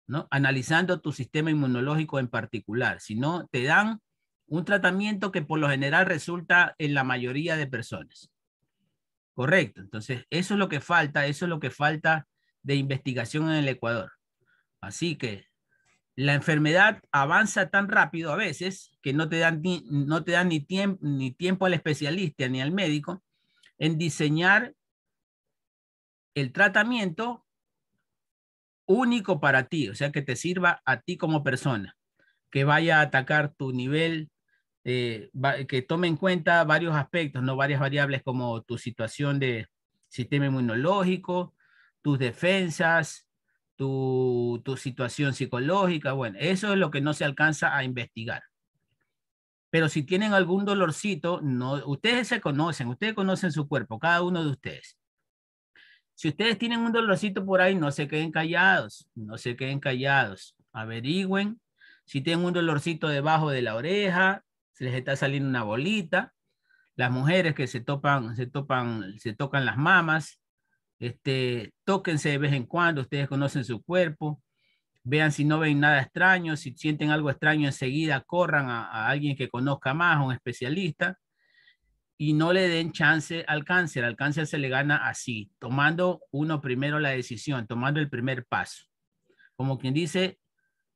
¿no? Analizando tu sistema inmunológico en particular, sino te dan un tratamiento que por lo general resulta en la mayoría de personas. Correcto. Entonces, eso es lo que falta de investigación en el Ecuador. Así que la enfermedad avanza tan rápido a veces que no te dan ni tiempo al especialista ni al médico en diseñar el tratamiento único para ti, o sea, que te sirva a ti como persona, que vaya a atacar tu nivel, que tome en cuenta varios aspectos, no varias variables como tu situación de sistema inmunológico, tus defensas, tu situación psicológica. Bueno, eso es lo que no se alcanza a investigar. Pero si tienen algún dolorcito, no, ustedes conocen su cuerpo, cada uno de ustedes. Si ustedes tienen un dolorcito por ahí, no se queden callados, averigüen. Si tienen un dolorcito debajo de la oreja, se les está saliendo una bolita. Las mujeres que se tocan las mamas, tóquense de vez en cuando, ustedes conocen su cuerpo. Vean si no ven nada extraño, si sienten algo extraño enseguida corran a alguien que conozca más, a un especialista. Y no le den chance al cáncer se le gana así, tomando uno primero la decisión, tomando el primer paso. Como quien dice,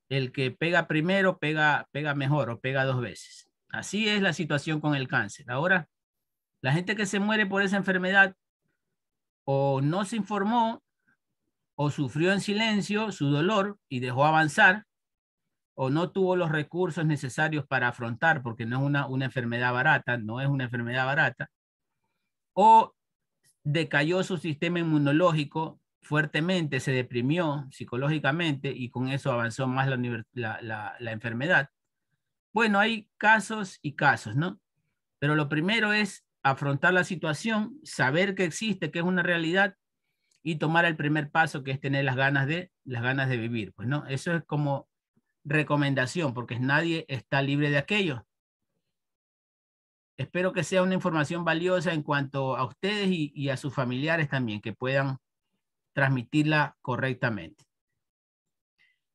el que pega primero pega mejor o pega 2 veces. Así es la situación con el cáncer. Ahora, La gente que se muere por esa enfermedad o no se informó o sufrió en silencio su dolor y dejó avanzar, o no tuvo los recursos necesarios para afrontar, porque no es una enfermedad barata, no es una enfermedad barata, o decayó su sistema inmunológico fuertemente, se deprimió psicológicamente y con eso avanzó más la enfermedad. Bueno, hay casos y casos, ¿no? Pero lo primero es afrontar la situación, saber que existe, que es una realidad y tomar el primer paso, que es tener las ganas de vivir, pues, ¿no? Eso es como recomendación, porque nadie está libre de aquello. Espero que sea una información valiosa en cuanto a ustedes y a sus familiares también, que puedan transmitirla correctamente.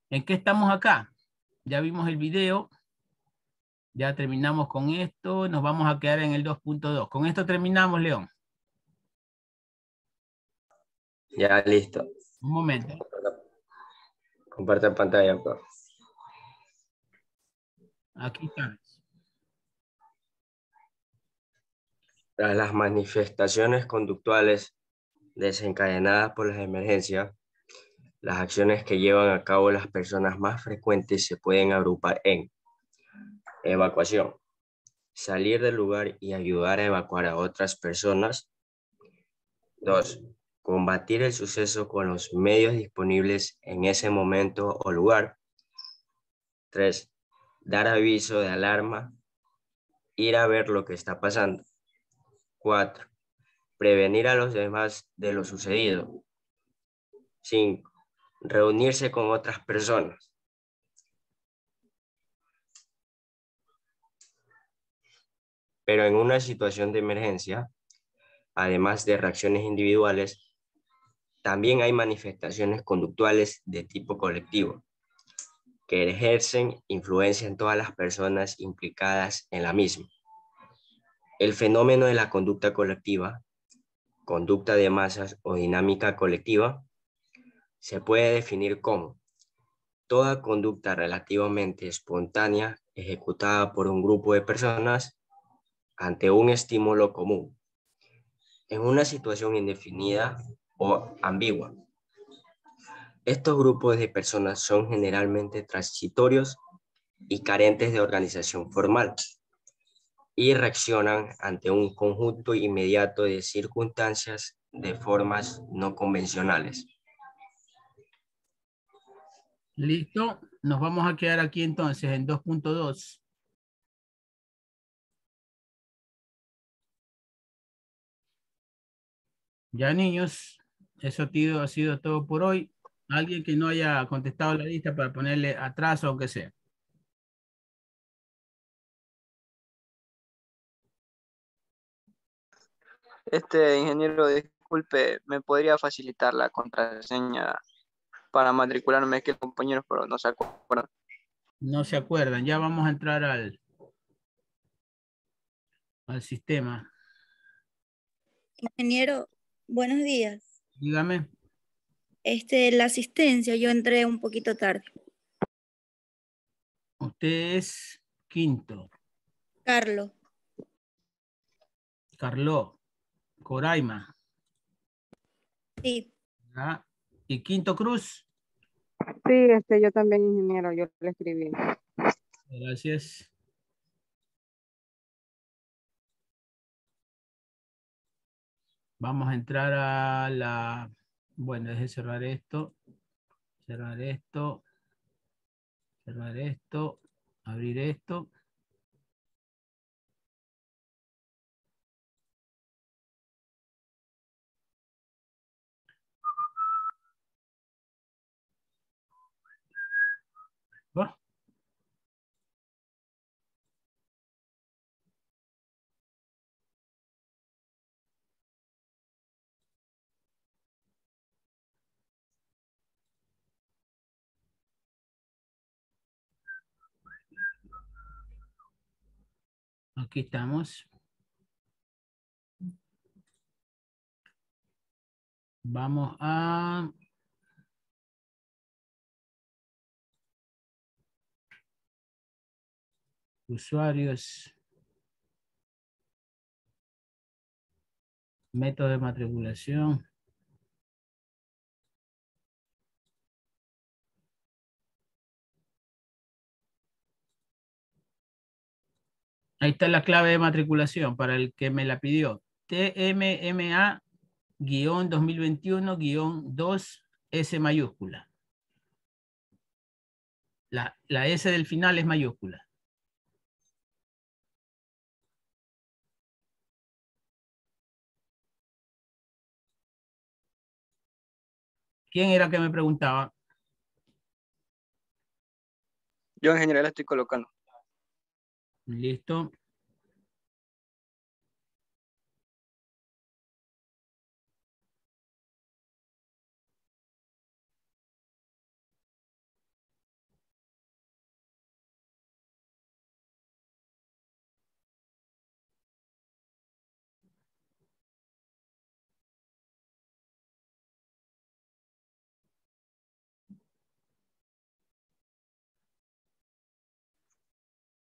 ¿En qué estamos acá? Ya vimos el video. Ya terminamos con esto. Nos vamos a quedar en el 2.2. Con esto terminamos, León. Ya, listo. Un momento. Comparte pantalla, pues. Aquí está. Tras las manifestaciones conductuales desencadenadas por las emergencias, las acciones que llevan a cabo las personas más frecuentes se pueden agrupar en evacuación, salir del lugar y ayudar a evacuar a otras personas. 2. Combatir el suceso con los medios disponibles en ese momento o lugar. 3. Dar aviso de alarma, ir a ver lo que está pasando. 4. Prevenir a los demás de lo sucedido. 5. Reunirse con otras personas. Pero en una situación de emergencia, además de reacciones individuales, también hay manifestaciones conductuales de tipo colectivo, que ejercen influencia en todas las personas implicadas en la misma. El fenómeno de la conducta colectiva, conducta de masas o dinámica colectiva, se puede definir como toda conducta relativamente espontánea ejecutada por un grupo de personas ante un estímulo común, en una situación indefinida o ambigua. Estos grupos de personas son generalmente transitorios y carentes de organización formal, y reaccionan ante un conjunto inmediato de circunstancias de formas no convencionales. Listo. Nos vamos a quedar aquí entonces en 2.2. Ya, niños, eso ha sido todo por hoy. Alguien que no haya contestado la lista para ponerle atrás o que sea. Ingeniero, disculpe, ¿me podría facilitar la contraseña para matricularme? Es que el compañero, pero no se acuerda. No se acuerdan. Ya vamos a entrar al sistema. Ingeniero, buenos días. Dígame. La asistencia, yo entré un poquito tarde. Usted es quinto. Carlos. Carlos. Coraima. Sí. ¿Ah? ¿Y quinto Cruz? Sí, yo también, ingeniero, yo le escribí. Gracias. Vamos a entrar a la... Bueno, deje cerrar esto. Cerrar esto. Cerrar esto. Abrir esto. ¿Va? Aquí estamos. Vamos a... Usuarios. Método de matriculación. Ahí está la clave de matriculación para el que me la pidió. TMMA-2021-2 S mayúscula. La S del final es mayúscula. ¿Quién era que me preguntaba? Yo en general la estoy colocando. Listo.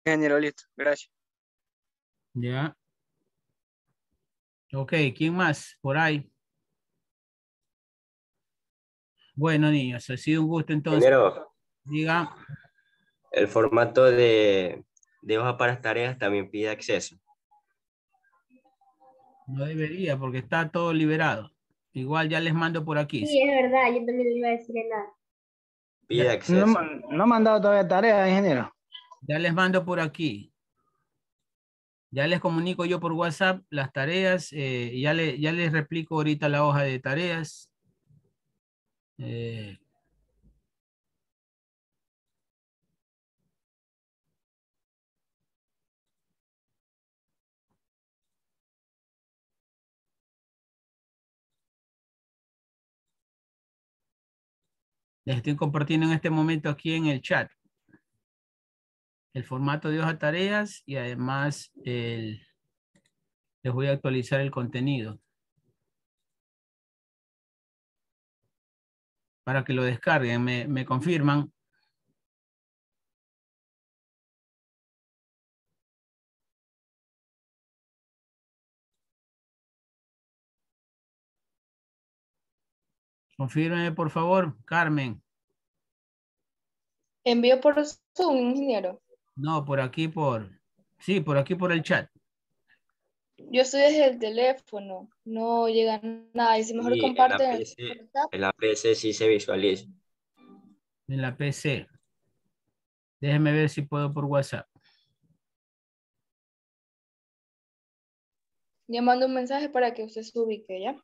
Ingeniero, listo. Gracias. Ya. Ok, ¿quién más? Por ahí. Bueno, niños, ha sido un gusto entonces. Ingeniero, Diga. el formato de hoja para tareas también pide acceso. No debería porque está todo liberado. Igual ya les mando por aquí. Sí, es verdad, yo también le iba a decir nada. Pide acceso. No me han dado todavía tarea, ingeniero. Ya les mando por aquí. Ya les comunico yo por WhatsApp las tareas. Ya les replico ahorita la hoja de tareas. Les estoy compartiendo en este momento aquí en el chat el formato de hoja de tareas y además les voy a actualizar el contenido para que lo descarguen. Me confirman. Confírmeme, por favor, Carmen. Envío por Zoom, ingeniero. No, por aquí sí, por aquí por el chat. Yo estoy desde el teléfono, no llega nada. Y si mejor Y comparte en la PC sí se visualiza. En la PC. Déjeme ver si puedo por WhatsApp. ya mando un mensaje para que usted se ubique, ¿ya?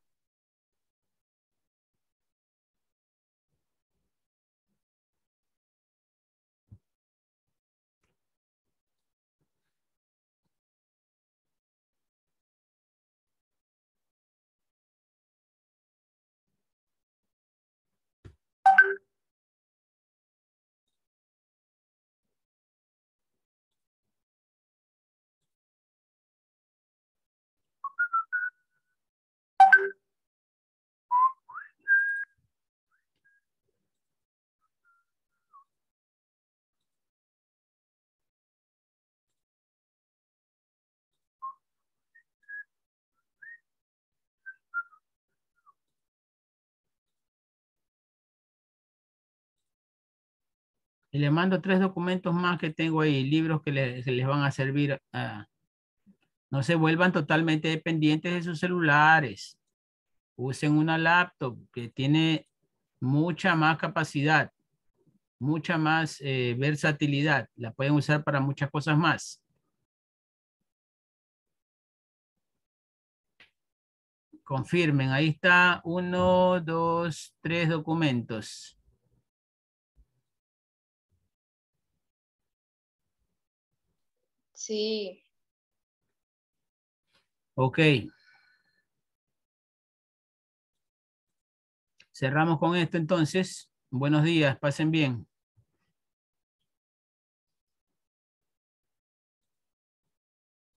Y le mando 3 documentos más que tengo ahí, libros que les van a servir. No se vuelvan totalmente dependientes de sus celulares. Usen una laptop que tiene mucha más capacidad, mucha más versatilidad. La pueden usar para muchas cosas más. Confirmen, ahí está 1, 2, 3 documentos. Sí. Ok. Cerramos con esto entonces. Buenos días, pasen bien.